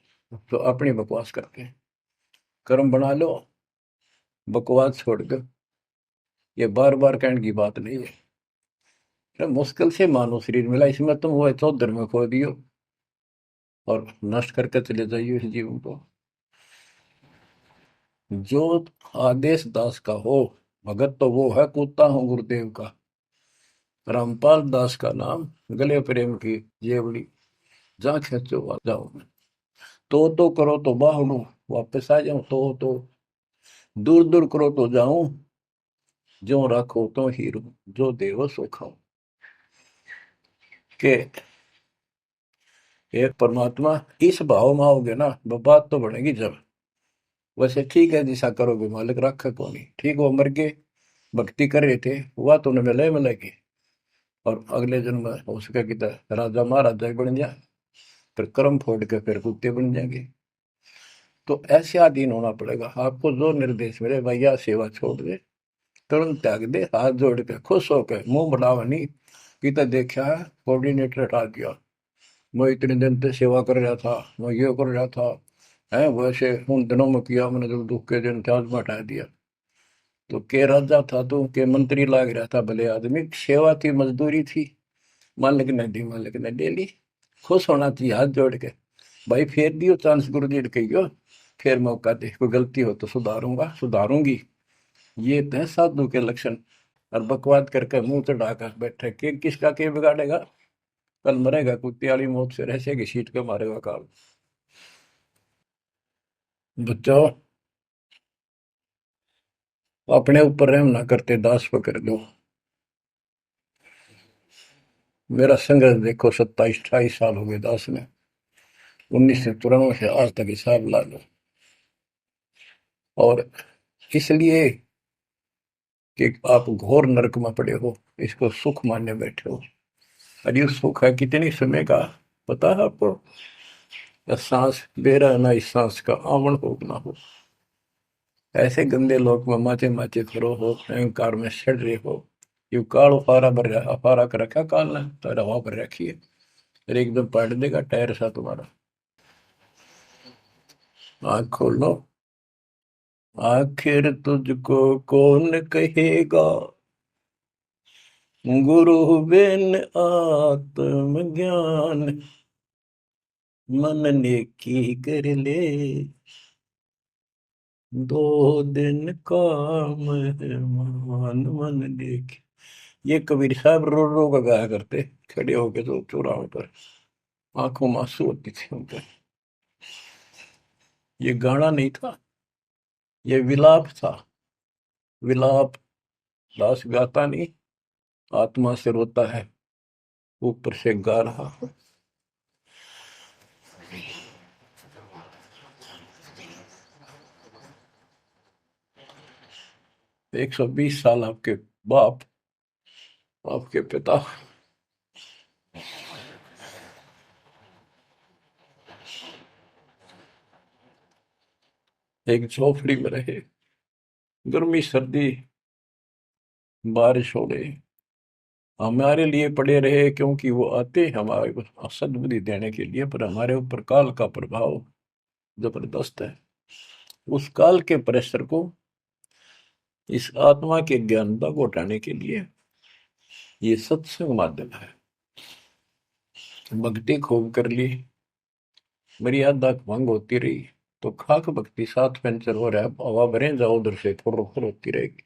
तो अपनी बकवास करके कर्म बना लो, बकवास छोड़ दो। ये बार बार कहने की बात नहीं है। तो मुश्किल से मानव शरीर मिला, इसमें तुम वो चौधर में खो दियो और नष्ट करके चले जाइयो इस जीवन को। जो आदेश दास का हो भगत, तो वो है कूता हूँ गुरुदेव का। रामपाल दास का नाम, गले प्रेम की जेवड़ी, जहाँ खेचो वहाँ जाओ मैं। तो करो तो बाहू, वापस आ जाऊं तो दूर दूर करो तो जाऊं, जो रखो तो हीरो, जो देवो सो खाओ। के एक परमात्मा इस भाव में आओगे ना, बात तो बनेगी जब। वैसे ठीक है, दिशा करोगे मालिक रखा को नहीं। ठीक, वो मर गए, भक्ति कर रहे थे, हुआ तो उन्हें मिले मिले के, और अगले जन्म में हो सके कि राजा महाराजा ही बन जाए, फिर कर्म फोड़ के फिर कुत्ते बन जाएंगे। तो ऐसे अधीन होना पड़ेगा आपको। जो निर्देश मिले, भैया सेवा छोड़ दे, तुरंत त्याग दे, हाथ जोड़ के खुश होकर, मुंह बढ़ावा नहीं कि तो देखा है कोऑर्डिनेटर हटा दिया, मैं इतने दिन से सेवा कर रहा था, मैं ये कर रहा था, है वैसे उन दिनों में किया मैंने, जब दुख के दिन थे आज में हटा दिया। तो के राजा था तो के मंत्री लाग रहा था, भले आदमी, सेवा थी, मजदूरी थी, मालिक ने दी, मालिक ने ले ली। खुश होना चाहिए हाथ जोड़ के। भाई फेर दियो चांस, गुरु जी ने कहियो, फिर मौका दे, कोई गलती हो तो सुधारूंगा, सुधारूंगी। ये तो है साधु के लक्षण। और बकवाद करके मुंह चढ़ाकर बैठे, के किसका के बिगाड़ेगा। कल मरेगा कुत्ते वाली मौत से, ऐसे की सीट के मारेगा काल। बच्चों, अपने ऊपर रहम ना करते, दास पकड़ दो। मेरा संघर्ष देखो, 27-28 साल हो गए दास में, 1994 से आज तक हिसाब ला लो। और इसलिए कि आप घोर नरक में पड़े हो, इसको सुख मानने बैठे हो। और ये सुख है कितने समय का, पता है आपको? या सांस बेरा ना, इस सांस का आवण हो ना हो। ऐसे गंदे लोग में माचे माचे करो हो, अहंकार में सड़ रहे हो। यू काल फारा भर, फारा कर रखा काल ने, तो हवा भर रखी है, फिर एकदम पलट देगा टायर सा तुम्हारा। आँख खोल लो। आखिर तुझको कौन कहेगा, गुरु बिन आत्मज्ञान, मन नेकी कर ले, 2 दिन काम है मान, मन नेकी। ये कबीर साहब रो रो का गाया करते, खड़े होके तो चौराहों पर, आंखों में आंसू होती थी उनके। ये गाना नहीं था, ये विलाप था। विलाप, दास गाता नहीं, आत्मा से रोता है, ऊपर से गा रहा। 120 साल आपके बाप, आपके पिता एक झोपड़ी में रहे, गर्मी सर्दी बारिश हो गई, हमारे लिए पड़े रहे, क्योंकि वो आते हमारे को सद्बुद्धि देने के लिए, पर हमारे ऊपर काल का प्रभाव जबरदस्त है। उस काल के प्रेशर को इस आत्मा के ज्ञानता को हटाने के लिए ये सत्संग माध्यम है। भक्ति खूब कर ली, मर्यादा भंग होती रही, तो खाक भक्ति साथ पंचर हो रहा है, हवा भरे जाओ उधर से, फुर फुर होती रहेगी।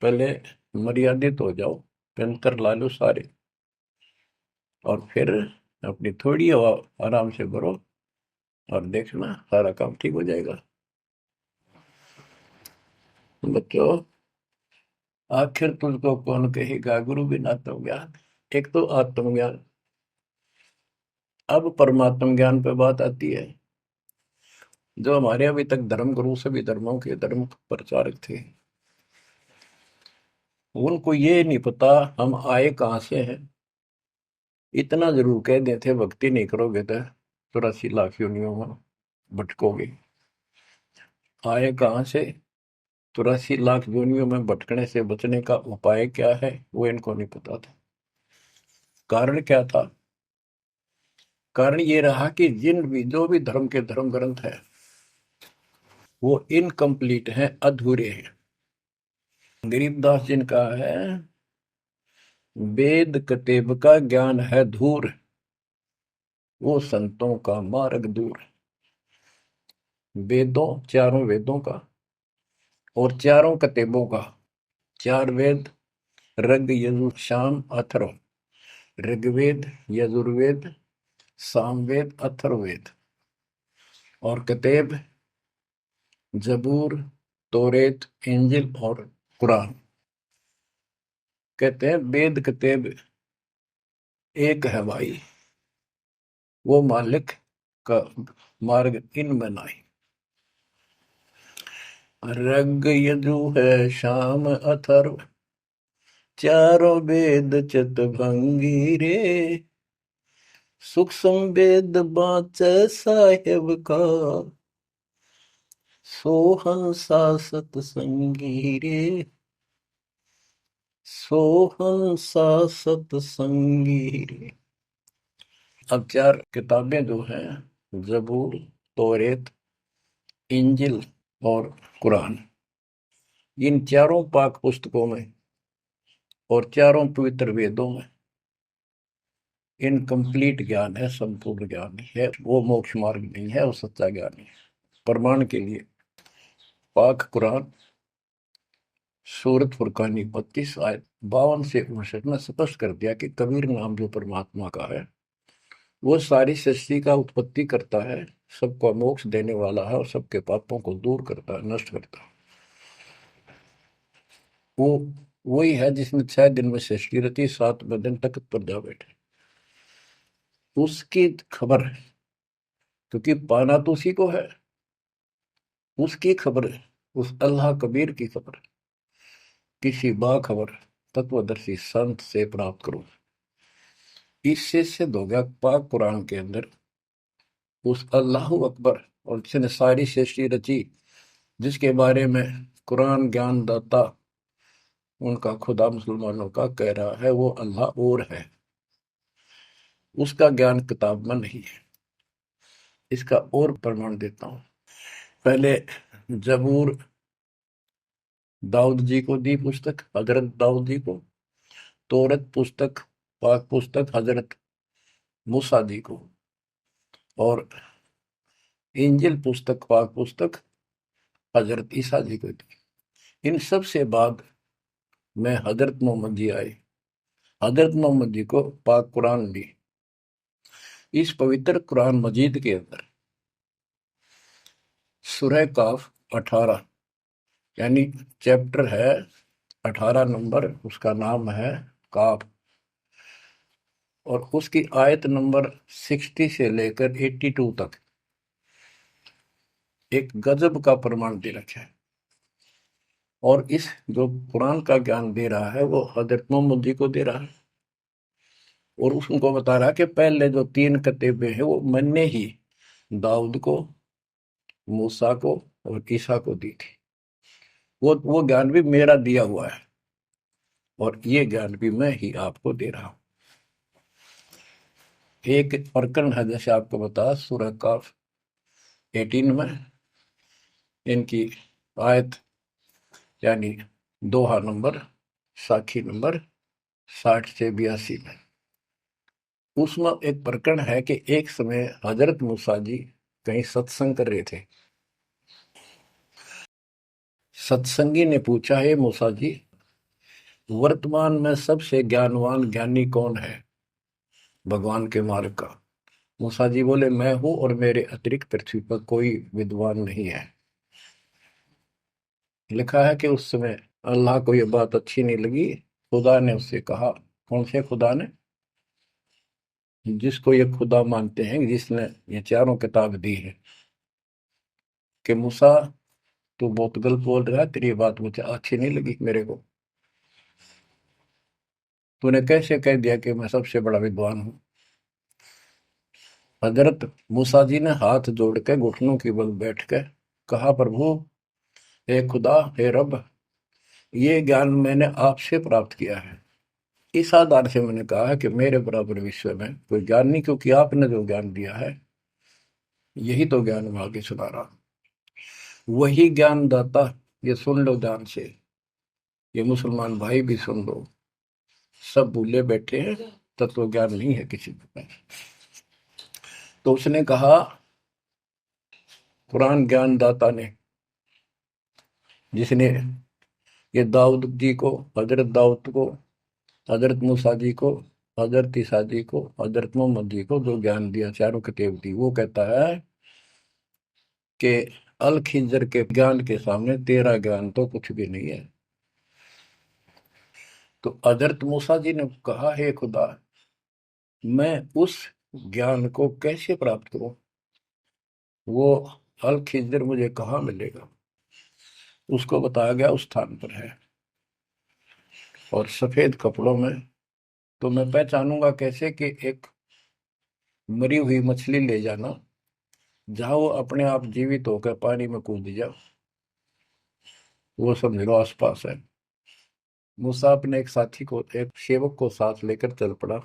पहले मर्यादित हो जाओ, पेंतर ला लो सारे, और फिर अपनी थोड़ी हवा आराम से भरो और देखना सारा काम ठीक हो जाएगा। बच्चों, आखिर तुझको कौन कहेगा गुरु बिन आत्मज्ञान। एक तो आत्मज्ञान, अब परमात्म ज्ञान पे बात आती है। जो हमारे अभी तक धर्म गुरु सभी धर्मों के धर्म प्रचारक थे, उनको ये नहीं पता हम आए कहाँ से हैं। इतना जरूर कह देते, भक्ति नहीं करोगे तो 84 लाख योनियों में भटकोगे। आए कहाँ से, 84 लाख योनियों में भटकने से बचने का उपाय क्या है, वो इनको नहीं पता था। कारण क्या था? कारण ये रहा कि जो भी धर्म के धर्म ग्रंथ है वो इनकम्प्लीट हैं, अधूरे हैं। गरीबदास जिनका है, वेद कतेब का ज्ञान है धूर, वो संतों का मार्ग दूर। वेदों, चारों वेदों का और चारों कतेबों का, 4 वेद, ऋग यजु साम अथर्व। ऋग्वेद, यजुर्वेद, सामवेद, अथर्ववेद। और कतेब जबूर, तोरेत, इंजिल और कुरान। कहते हैं वेद कतेब एक है भाई, वो मालिक का मार्ग इनमें नहीं। ऋग यजु है शाम अथर्व, चारों वेद चितभंगी रे। सूक्ष्म वेद बाँचे साहेब का, सोहंसा सतसंगी रे। सोहंसा सतसंगी रे। अब 4 किताबें जो हैं, जबूर, तौरेत, इंजिल और कुरान, इन चारों पाक पुस्तकों में और चारों पवित्र वेदों में इनकम्प्लीट ज्ञान है, संपूर्ण ज्ञान नहीं है। वो मोक्ष मार्ग नहीं है, वो सच्चा ज्ञान नहीं है। प्रमाण के लिए पाक कुरान सूरत फुरकानी 32 आयत 52 से 59 में स्पष्ट कर दिया कि कबीर नाम जो परमात्मा का है, वो सारी सृष्टि का उत्पत्ति करता है, सबको मोक्ष देने वाला है और सबके पापों को दूर करता है, नष्ट करता है। वो वही है जिसने 6 दिन में सृष्टि रची, 7वें दिन तख्त पर जा बैठे। उसकी खबर है, क्योंकि पाना तो उसी को है। उसकी खबर है, उस अल्लाह कबीर की खबर किसी बाखबर तत्वदर्शी संत से प्राप्त करो। इससे सिद्ध हो गया पाक कुरान के अंदर उस अल्लाह अकबर और जिसने सारी सृष्टि रची, जिसके बारे में कुरान ज्ञान दाता उनका खुदा मुसलमानों का कह रहा है, वो अल्लाह और है। उसका ज्ञान किताब में नहीं है। इसका और प्रमाण देता हूं। पहले जबूर दाऊद जी को दी पुस्तक, हजरत दाऊद जी को। तौरत पुस्तक, पाक पुस्तक हजरत मूसा जी को। और इंजिल पुस्तक, पाक पुस्तक हजरत ईसा जी को दी। इन सब से बाद में हजरत मोहम्मद जी आए। हजरत मोहम्मद जी को पाक कुरान दी। इस पवित्र कुरान मजीद के अंदर सूरह काफ 18, यानी चैप्टर है 18 नंबर, उसका नाम है काफ। और उसकी आयत नंबर 60 से लेकर 82 तक एक गजब का प्रमाण दे रखा है। और इस जो कुरान का ज्ञान दे रहा है वो हजरत मोहम्मद जी को दे रहा है। और उसको बता रहा है कि पहले जो 3 कतीबे हैं वो मैंने ही दाऊद को, मूसा को और ईसा को दी थी। वो ज्ञान भी मेरा दिया हुआ है और ये ज्ञान भी मैं ही आपको दे रहा हूं। एक प्रकरण है, जैसे आपको बता, सूरह काफ 18 में इनकी आयत, यानी दोहा नंबर, साखी नंबर 60 से 82 में, उसमें एक प्रकरण है कि एक समय हजरत मूसा जी कहीं सत्संग कर रहे थे। सत्संगी ने पूछा, है मूसा जी, वर्तमान में सबसे ज्ञानवान ज्ञानी कौन है? भगवान के मार्ग का। मूसा जी बोले, मैं हूं और मेरे अतिरिक्त पृथ्वी पर कोई विद्वान नहीं है। लिखा है कि उस समय अल्लाह को यह बात अच्छी नहीं लगी। खुदा ने उससे कहा, कौन से खुदा ने? जिसको ये खुदा मानते हैं, जिसने ये चारों किताब दी है, कि मूसा तू बहुत गलत बोल रहा है, तेरी ये बात मुझे अच्छी नहीं लगी मेरे को। तूने कैसे कह दिया कि मैं सबसे बड़ा विद्वान हूँ? हजरत मूसा जी ने हाथ जोड़ के घुटनों की बल बैठ के कहा, प्रभु, हे खुदा, हे रब, ये ज्ञान मैंने आपसे प्राप्त किया है। इस आधार से मैंने कहा है कि मेरे बराबर विश्व में कोई ज्ञान नहीं, क्योंकि आपने जो ज्ञान दिया है यही तो ज्ञान मैं आगे सुना रहा हूं। वही ज्ञान दाता, ये सुन लो ध्यान से, ये मुसलमान भाई भी सुन लो, सब भूले बैठे हैं, तत्व ज्ञान नहीं है किसी के पास। तो उसने कहा, कुरान ज्ञान दाता ने, जिसने ये दाऊद जी को, हजरत दाऊद को, हजरत मूसा जी को, हजरत ईसा जी को, हजरत मोहम्मद जी को जो ज्ञान दिया, चारों किताब दी, वो कहता है कि अल खिंजर के ज्ञान के सामने तेरा ज्ञान तो कुछ भी नहीं है। तो हजरत मूसा जी ने कहा, हे खुदा, मैं उस ज्ञान को कैसे प्राप्त करूं? वो अल खिंजर मुझे कहाँ मिलेगा? उसको बताया गया उस स्थान पर है, और सफेद कपड़ों में। तो मैं पहचानूंगा कैसे कि एक मरी हुई मछली ले जाना, जहां वो अपने आप जीवित होकर पानी में कूद जाओ, वो समझ लो आसपास है। मूसा अपने एक साथी को, एक सेवक को साथ लेकर चल पड़ा।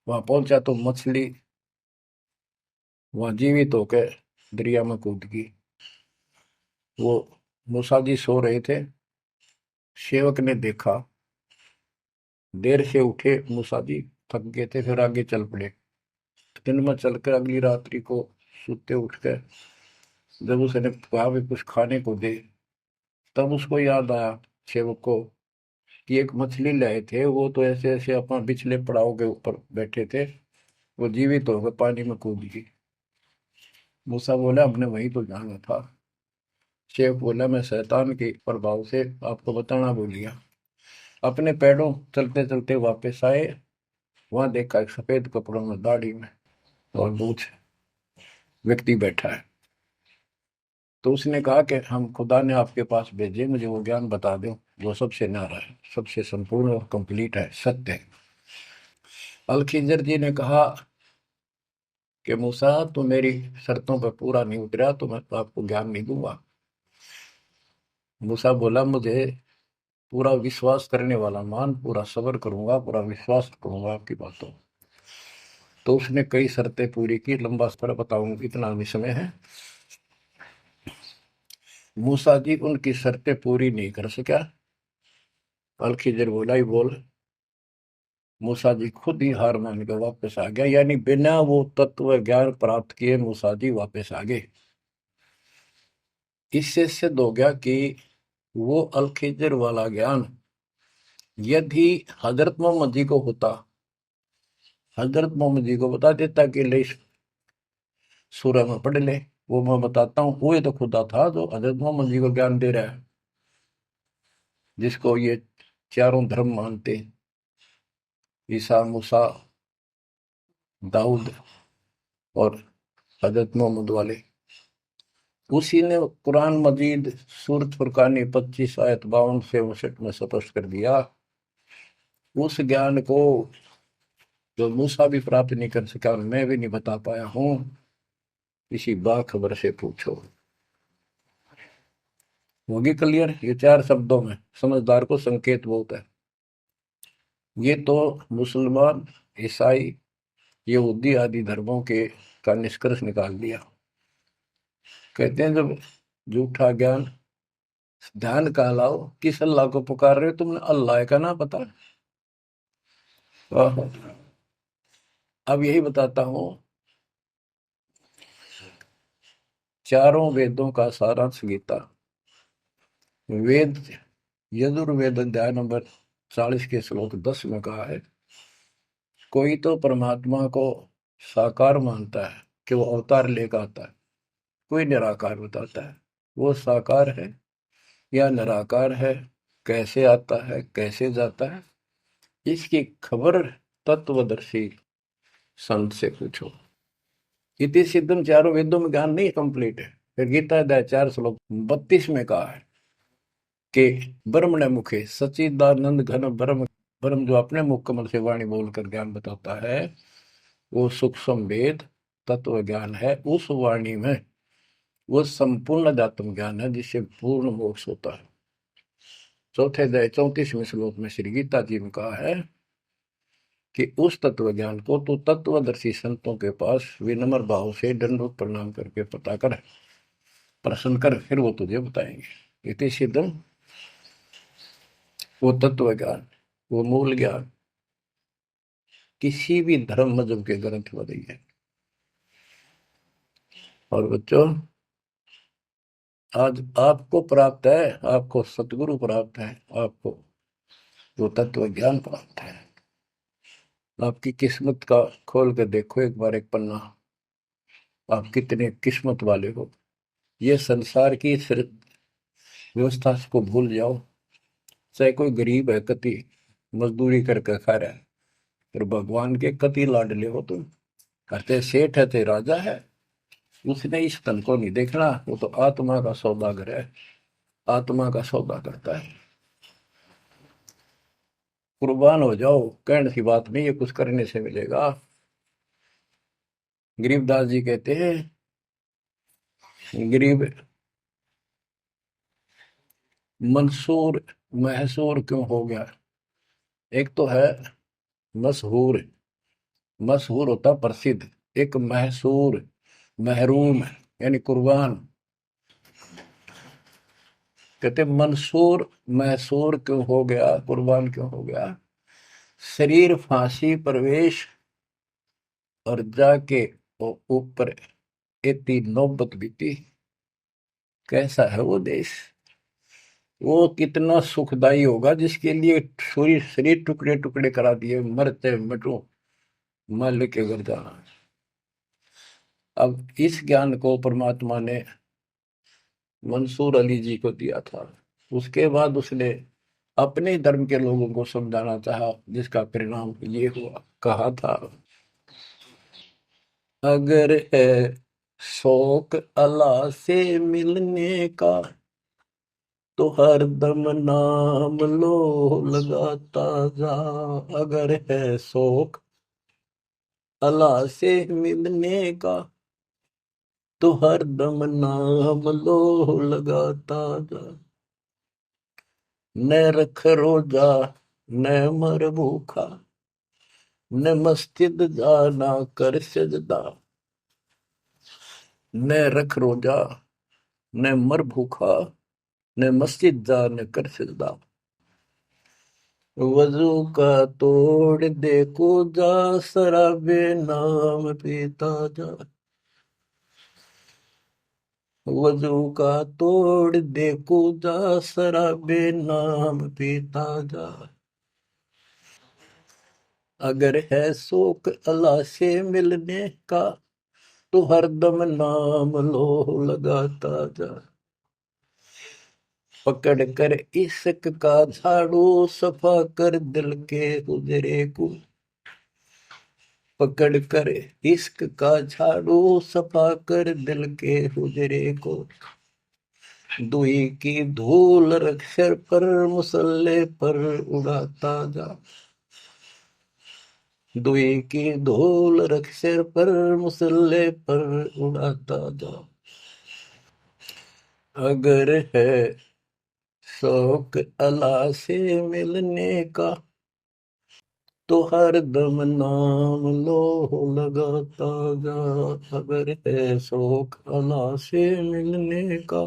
वहां पहुंचा तो मछली वहां जीवित होकर दरिया में कूद गई। वो मूसा जी सो रहे थे, सेवक ने देखा, देर से उठे मूसा जी, थक गए थे, फिर आगे चल पड़े। दिन में चलकर अगली रात्रि को सोते उठ कर जब उसने कहा भी कुछ खाने को दे, तब उसको याद आया सेवक को कि एक मछली लाए थे, वो तो ऐसे ऐसे अपना पिछले पड़ाव के ऊपर बैठे थे, वो जीवित हो गए, पानी में कूद गई। मूसा बोला, हमने वही तो जाना था। शेख बोला, मैं शैतान के प्रभाव से आपको बताना भूल गया। अपने पैरों चलते चलते वापस आए, वहां देखा एक सफेद कपड़ों में, दाढ़ी में और मूछ व्यक्ति बैठा है। तो उसने कहा कि हम खुदा ने आपके पास भेजे, मुझे वो ज्ञान बता दो जो सबसे न्यारा है, सबसे संपूर्ण और कंप्लीट है, सत्य है। अल खिजर जी ने कहा कि मूसा, तो मेरी शर्तों पर पूरा नहीं उतरा तो मैं तो आपको ज्ञान नहीं दूंगा। मूसा बोला, मुझे पूरा विश्वास करने वाला मान, पूरा सब्र करूंगा, पूरा विश्वास करूंगा आपकी बातों। तो उसने कई शर्तें पूरी की, लंबा सफर बताऊं, इतना भी समय है। मूसा जी उनकी शर्तें पूरी नहीं कर सका। अल खिजर बोला, ही बोल। मूसा जी खुद ही हार मान के वापस आ गया, यानी बिना वो तत्व ज्ञान प्राप्त किए मूसा जी वापस आ गए। इससे सिद्ध हो गया कि वो अल खिजर वाला ज्ञान यदि हजरत मोहम्मद जी को होता, हजरत मोहम्मद जी को बता देता कि ले सूरह में पढ़ ले, वो मैं बताता हूँ, वो ये तो खुदा था जो हजरत मोहम्मद जी को ज्ञान दे रहा है, जिसको ये चारों धर्म मानते हैं, ईसा, मूसा, दाऊद और हजरत मोहम्मद वाले। उसी ने कुरान मजीद सूरत फुरकानी 25 आयत 52 से 59 में स्पष्ट कर दिया। उस ज्ञान को जो मूसा भी प्राप्त नहीं कर सका और मैं भी नहीं बता पाया हूँ, किसी बाखबर से पूछो। होगी क्लियर? ये 4 शब्दों में समझदार को संकेत बहुत है। ये तो मुसलमान, ईसाई, यहूदी आदि धर्मों के का निष्कर्ष निकाल दिया। कहते हैं जब झूठा ज्ञान, ध्यान का लाओ, किस अल्लाह को पुकार रहे हो तुमने? अल्लाह का ना पता? आहो। अब यही बताता हूँ, चारों वेदों का सारांश गीता। वेद, यजुर्वेद अध्याय नंबर 40 के श्लोक 10 में कहा है कोई तो परमात्मा को साकार मानता है कि वो अवतार लेकर आता है, कोई निराकार बताता है। वो साकार है या निराकार है, कैसे आता है कैसे जाता है, इसकी खबर तत्वदर्शी संत से पूछो। इति सिद्धम चारों वेदों में ज्ञान नहीं कंप्लीट है। फिर गीता अध्याय 4 श्लोक 32 में कहा है कि ब्रह्मण मुखे सच्चिदानंद घन ब्रह्म, ब्रह्म जो अपने मुख कमल से वाणी बोलकर ज्ञान बताता है, वो सूक्ष्म वेद तत्व ज्ञान है। उस वाणी में वो संपूर्ण अध्यात्म ज्ञान है जिससे पूर्ण मोक्ष होता है। चौथे अध्याय 34वें श्लोक में श्री गीता जी ने कहा है कि उस तत्व ज्ञान को तो तत्वदर्शी संतों के पास विनम्र भाव से दंडवत प्रणाम करके पता कर, प्रश्न कर, फिर वो तुझे बताएंगे। इति सिद्धम, वो तत्व ज्ञान, वो मूल ज्ञान किसी भी धर्म मजहब के ग्रंथ में नहीं है। और बच्चों, आज आपको प्राप्त है, आपको सतगुरु प्राप्त है, आपको वो तत्व ज्ञान प्राप्त है। आपकी किस्मत का खोल के देखो एक बार एक पन्ना, आप कितने किस्मत वाले हो। ये संसार की व्यवस्था को भूल जाओ। चाहे कोई गरीब है, कति मजदूरी करके खा रहा है, फिर भगवान के कति लाडले हो तुम। कहते सेठ है ते राजा है, उसने इस तन को नहीं देखना, वो तो आत्मा का सौदागर है, आत्मा का सौदा करता है। कुर्बान हो जाओ, कहने की बात नहीं, ये कुछ करने से मिलेगा। गरीबदास जी कहते हैं, गरीब मंसूर महसूर क्यों हो गया। एक तो है मशहूर, मशहूर होता प्रसिद्ध, एक महसूर महरूम यानी कुर्बान। कहते मंसूर महसूर क्यों हो गया, कुर्बान क्यों हो गया। शरीर फांसी प्रवेश और जाके ऊपर इतनी नौबत बीती। कैसा है वो देश, वो कितना सुखदाई होगा जिसके लिए शरीर शरीर टुकड़े टुकड़े करा दिए, मरते मिटो मल के घर जाना। अब इस ज्ञान को परमात्मा ने मंसूर अली जी को दिया था, उसके बाद उसने अपने धर्म के लोगों को समझाना चाहा, जिसका परिणाम ये हुआ। कहा था, अगर है शौक अल्लाह से मिलने का तो हर दम नाम लो लगाता जा। अगर है शौक अल्लाह से मिलने का तो हर दम नाम लो लगाता जा। न रख रोजा न मर भूखा, न मस्जिद जाना कर सजदा। न रख रोजा न मर भूखा, न मस्जिद जा न कर सजदा। वजू का तोड़ दे को जा, शराबे नाम पीता जा। वजू का तोड़ दे को जा, शराबे नाम पीता जा। अगर है शौक अल्लाह से मिलने का तो हरदम नाम लो लगाता जा। पकड़ कर इश्क का झाड़ू सफा कर दिल के हुजरे को। पकड़ कर इश्क का झाड़ू सफा कर दिल के हुजरे को। दुई की धूल रख सिर पर मुसल्ले पर उड़ाता जा। दुई की धूल रख सिर पर मुसल्ले पर उड़ाता जा। अगर है शौक अल्लाह से मिलने का तो हर दम नाम लो लगाता जा। अगर है शौक अल्लाह से मिलने का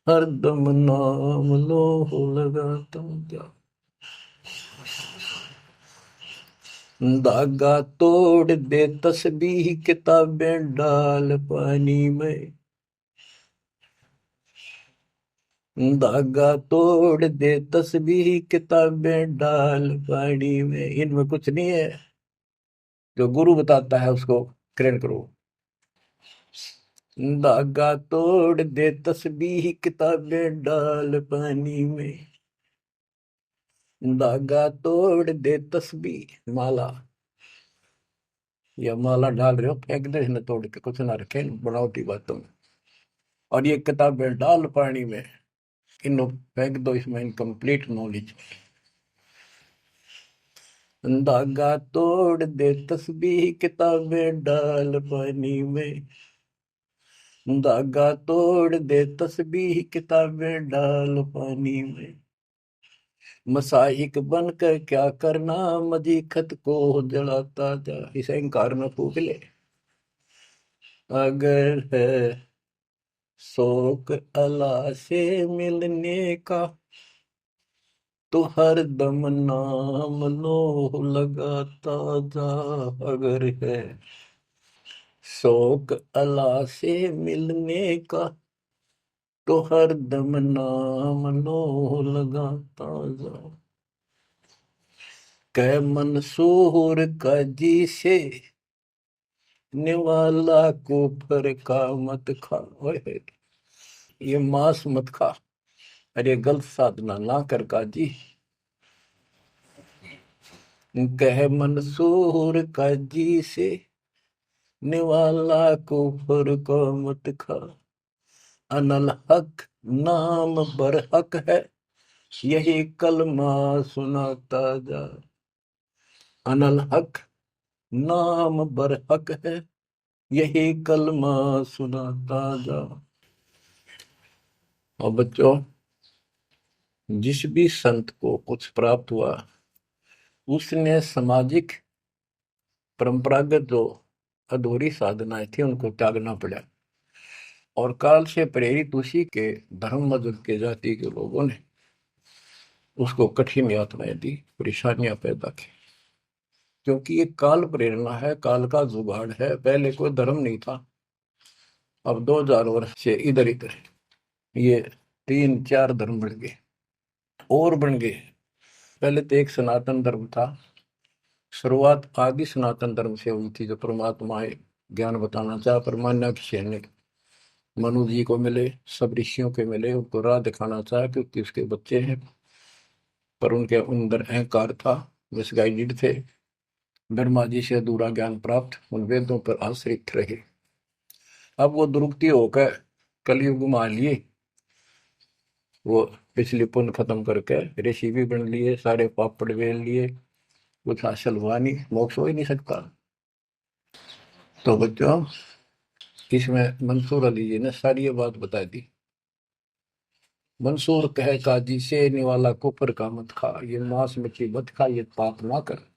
हर दम नाम लो लगाता जा। धागा तोड़ दे तस्बीह किताबें डाल पानी में। धागा तोड़ दे तस्बीह किताबें डाल पानी में, इनमें कुछ नहीं है। जो गुरु बताता है उसको ग्रहण करो। धागा तोड़ दे तस्बीह किताबें डाल पानी में, धागा तोड़ दे तस्बीह माला, या माला डाल रहे हो फेंक दे इन्हें तोड़ के, कुछ ना रखे इन बनावटी बातों में। और ये किताबें डाल पानी में, इनको फेंक दो इसमें इनकम्प्लीट नॉलेज। धागा तोड़ दे तस्बीह किताबें डाल पानी में, धागा तोड़ दे तस्बीह किताबें डाल पानी में, मसाइक बनकर क्या करना मजी खत को जलाता जा, इसे इंकार न फूक ले। अगर है शौक अल्लाह से मिलने का, तो हर दम नाम लो लगाता जा। अगर है शौक अल्लाह से मिलने का, तो हर दम नाम लो लगाता जा। कह मंसूर का जी से निवाला कुफर का मत खा। ओए, ये मांस मत खा, अरे गलत साधना ना कर काजी। कह मंसूर का जी से निवाला कुफर को मत खा। अनल हक नाम बर हक है, यही कलमा सुनाता जा। अनल हक नाम बर हक है, यही कलमा सुनाता जा। और बच्चों, जिस भी संत को कुछ प्राप्त हुआ, उसने सामाजिक परंपरागत जो अधूरी साधनाएं थी उनको त्यागना पड़ा, और काल से प्रेरित उसी के धर्म मजहब के जाति के लोगों ने उसको कठिन यातनाएं दी, परेशानियां पैदा की। क्योंकि ये काल प्रेरणा है, काल का जुगाड़ है। पहले कोई धर्म नहीं था, अब 2000 वर्ष से इधर इधर ये 3-4 धर्म बढ़ गए और बन गए। पहले तो एक सनातन धर्म था, शुरुआत आदि सनातन धर्म से हुई थी, जो परमात्मा ज्ञान बताना चाहा, पर मान्या किसी ने मनु जी को मिले, सब ऋषियों के मिले, उनको राह दिखाना चाहा क्योंकि उसके बच्चे हैं, पर उनके अंदर अहंकार था, मिसगाइडेड थे। ब्रह्मा जी से अधूरा ज्ञान प्राप्त, उन वेदों पर आश्रित रहे। अब वो दुरुक्ति होकर कलयुग में आ लिए, वो पिछली पुण्य खत्म करके ऋषि भी बन लिए, सारे पापड़ वेल लिए, कुछ हासिल हुआ नहीं, मोक्ष हो ही नहीं सकता। तो बच्चों, इसमें मंसूर अली जी ने सारी ये बात बता दी। मंसूर कहे काजी से निवाला कुफर का मत खा, ये मांस मछली मत खा, ये पाप ना कर।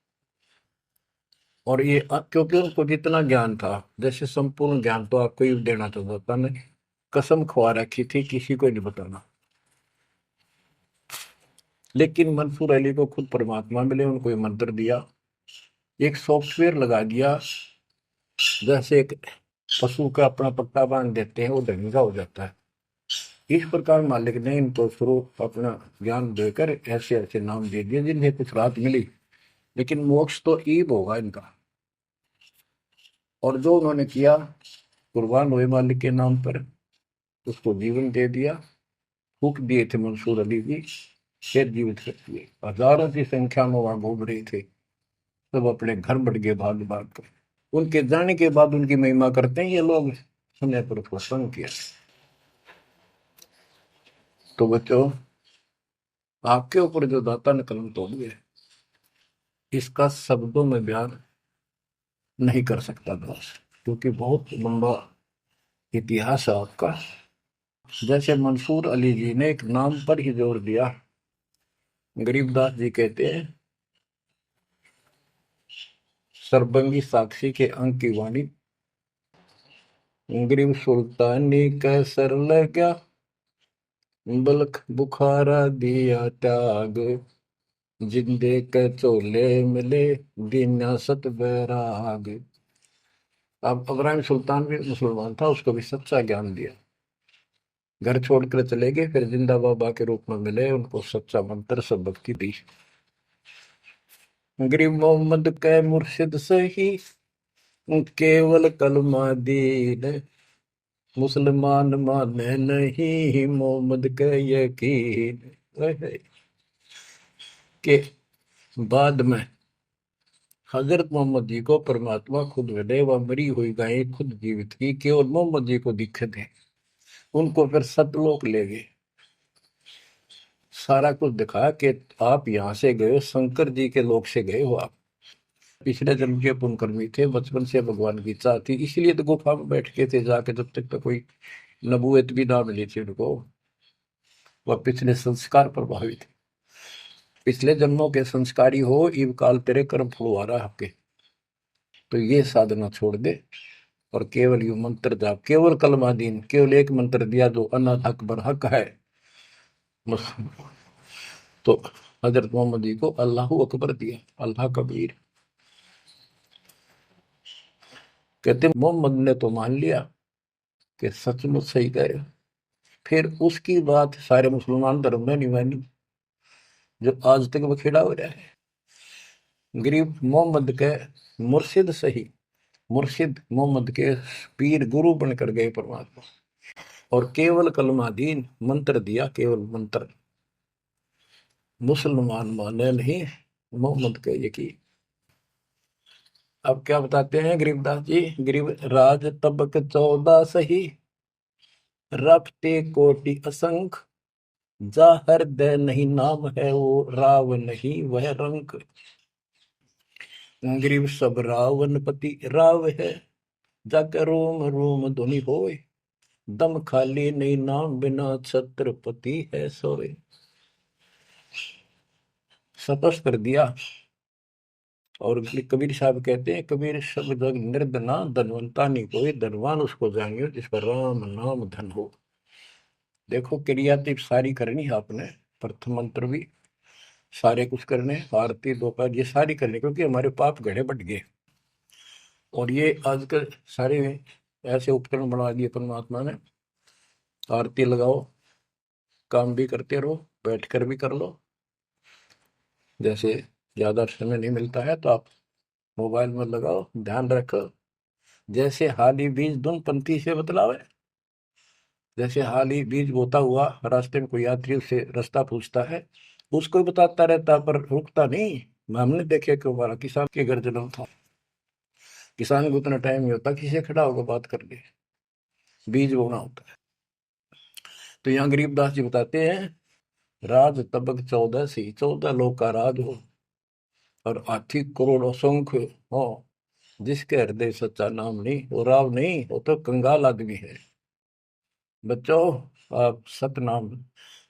और ये क्योंकि उनको जितना ज्ञान था, जैसे संपूर्ण ज्ञान तो आपको ही देना चाहता था, ने कसम खवा रखी थी किसी को नहीं बताना। लेकिन मंसूर अली को खुद परमात्मा मिले, उनको ये मंत्र दिया, एक सॉफ्टवेयर लगा दिया, जैसे एक पशु का अपना पट्टा बांध देते हैं, वो ढंगा हो जाता है। इस प्रकार मालिक ने इनको शुरू अपना ज्ञान देकर ऐसे ऐसे नाम दे दिए जिन्हें कुछ राहत मिली, लेकिन मोक्ष तो ईब होगा इनका। और जो उन्होंने किया, कुर्बान हुए मालिक के नाम पर, उसको जीवन दे दिया। फूक दिए थे मंसूर अली जी, फिर जीवित कर दिए। हजारों की संख्या में वहां घूम रहे थे, सब अपने घर बढ़ गए भाग भाग कर। उनके जाने के बाद उनकी महिमा करते हैं ये लोग, समय पर उसको संग किया। तो बच्चों, आपके ऊपर जो दाता ने कलम तोड़ दिया, इसका शब्दों में बयान नहीं कर सकता दोस्त, क्योंकि बहुत लंबा इतिहास है आपका। जैसे मंसूर अली जी ने एक नाम पर ही जोर दिया। गरीबदास जी कहते हैं, सरबंगी साक्षी के अंक की वाणी, गरीब सुल्तानी का सर लगा, बल्ख बुखारा दिया त्याग, जिंदे के चोले मिले दीना सत बैराग। अब इब्राहिम सुल्तान भी मुसलमान था, उसको भी सच्चा ज्ञान दिया। घर छोड़कर चले गए, फिर जिंदा बाबा के रूप में मिले, उनको सच्चा मंत्र सब भक्ति दी। गरीब मोहम्मद के मुर्शिद सही, केवल कलमा दीन, मुसलमान माने नहीं मोहम्मद के यकीन। के बाद में हजरत मोहम्मद जी को परमात्मा खुद मिले, वह मरी हुई गायें खुद जीवित की, केवल मोहम्मद जी को दिखे थे। उनको फिर सतलोक ले गए, सारा कुछ दिखाया कि आप यहाँ से गए हो, शंकर जी के लोक से गए हो आप, पिछले जन्म के पुण्यकर्मी थे, बचपन से भगवान की इच्छा थी, इसलिए तो गुफा में बैठ के थे जाके, जब तक तो कोई नबूवत भी ना मिली थी उनको। वह पिछले संस्कार प्रभावित, पिछले जन्मों के संस्कारी हो, इव काल तेरे कर्म फलवा रहा आपके, तो ये साधना छोड़ दे और केवल यू मंत्र जाप, केवल कलमा दीन, केवल एक मंत्र दिया जो अनाथ हक बर हक है बस। तो हजरत मोहम्मद जी को अल्लाह अकबर दिया, अल्लाह कबीर। कहते मोहम्मद ने तो मान लिया कि सचमुच सही कहे, फिर उसकी बात सारे मुसलमान धर्म में नहीं मानी, जो आज तक बखेड़ा हो रहा है। गरीब मोहम्मद के मुर्शिद सही, मुर्शिद मोहम्मद के पीर गुरु बनकर गए परमात्मा, और केवल कलमा दीन मंत्र दिया, केवल मंत्र, मुसलमान माने नहीं मोहम्मद के यकीन। अब क्या बताते हैं गरीबदास जी, गरीब राज तबक 14 सही, रखते कोटि असंख, जा हृदय नहीं नाम है वो राव नहीं वह रंक। गरीब सब रावण पति राव है, जाकर रोम रोम ध्वनि होए, दम खाली नहीं नाम बिना छत्रपति है सोए। स्पष्ट कर दिया। और कबीर साहब कहते हैं, कबीर सब जग निर्धना, धनवंता नहीं कोई, धनवान उसको जानियो जिस पर राम नाम धन हो। देखो क्रिया तो सारी करनी है आपने, प्रथम मंत्र भी सारे कुछ करने, आरती दोपहर ये सारी करनी, क्योंकि हमारे पाप घड़े बढ़ गए, और ये आजकल सारे ऐसे उपकरण बना दिए परमात्मा ने। आरती लगाओ, काम भी करते रहो, बैठकर भी कर लो, जैसे ज्यादा समय नहीं मिलता है तो आप मोबाइल में लगाओ, ध्यान रखो। जैसे हाली बीज धुन पंथी से बतलावे, जैसे हाली बीज बोता हुआ रास्ते में कोई यात्री उससे रास्ता पूछता है, उसको ही बताता रहता पर रुकता नहीं। हमने देखे कि हमारा किसान के घर जन्म था, किसान को उतना टाइम नहीं होता किसी खड़ा होकर बात कर ले, बीज बोना होता है। तो यहाँ गरीबदास जी बताते हैं, राज तबक 14 सी, 14 लोग का राज हो, और हाथी करोड़ों संख्य हो, जिसके हृदय सच्चा नाम नहीं, वो राव नहीं, वो तो कंगाल आदमी है। बच्चों, आप सतनाम,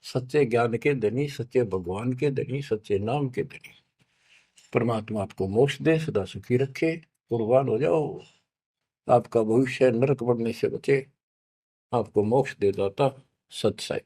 सच्चे ज्ञान के धनी, सच्चे भगवान के धनी, सच्चे नाम के धनी, परमात्मा आपको मोक्ष दे, सदा सुखी रखे, कुर्बान हो जाओ, आपका भविष्य नरक बढ़ने से बचे, आपको मोक्ष दे दाता सत साई।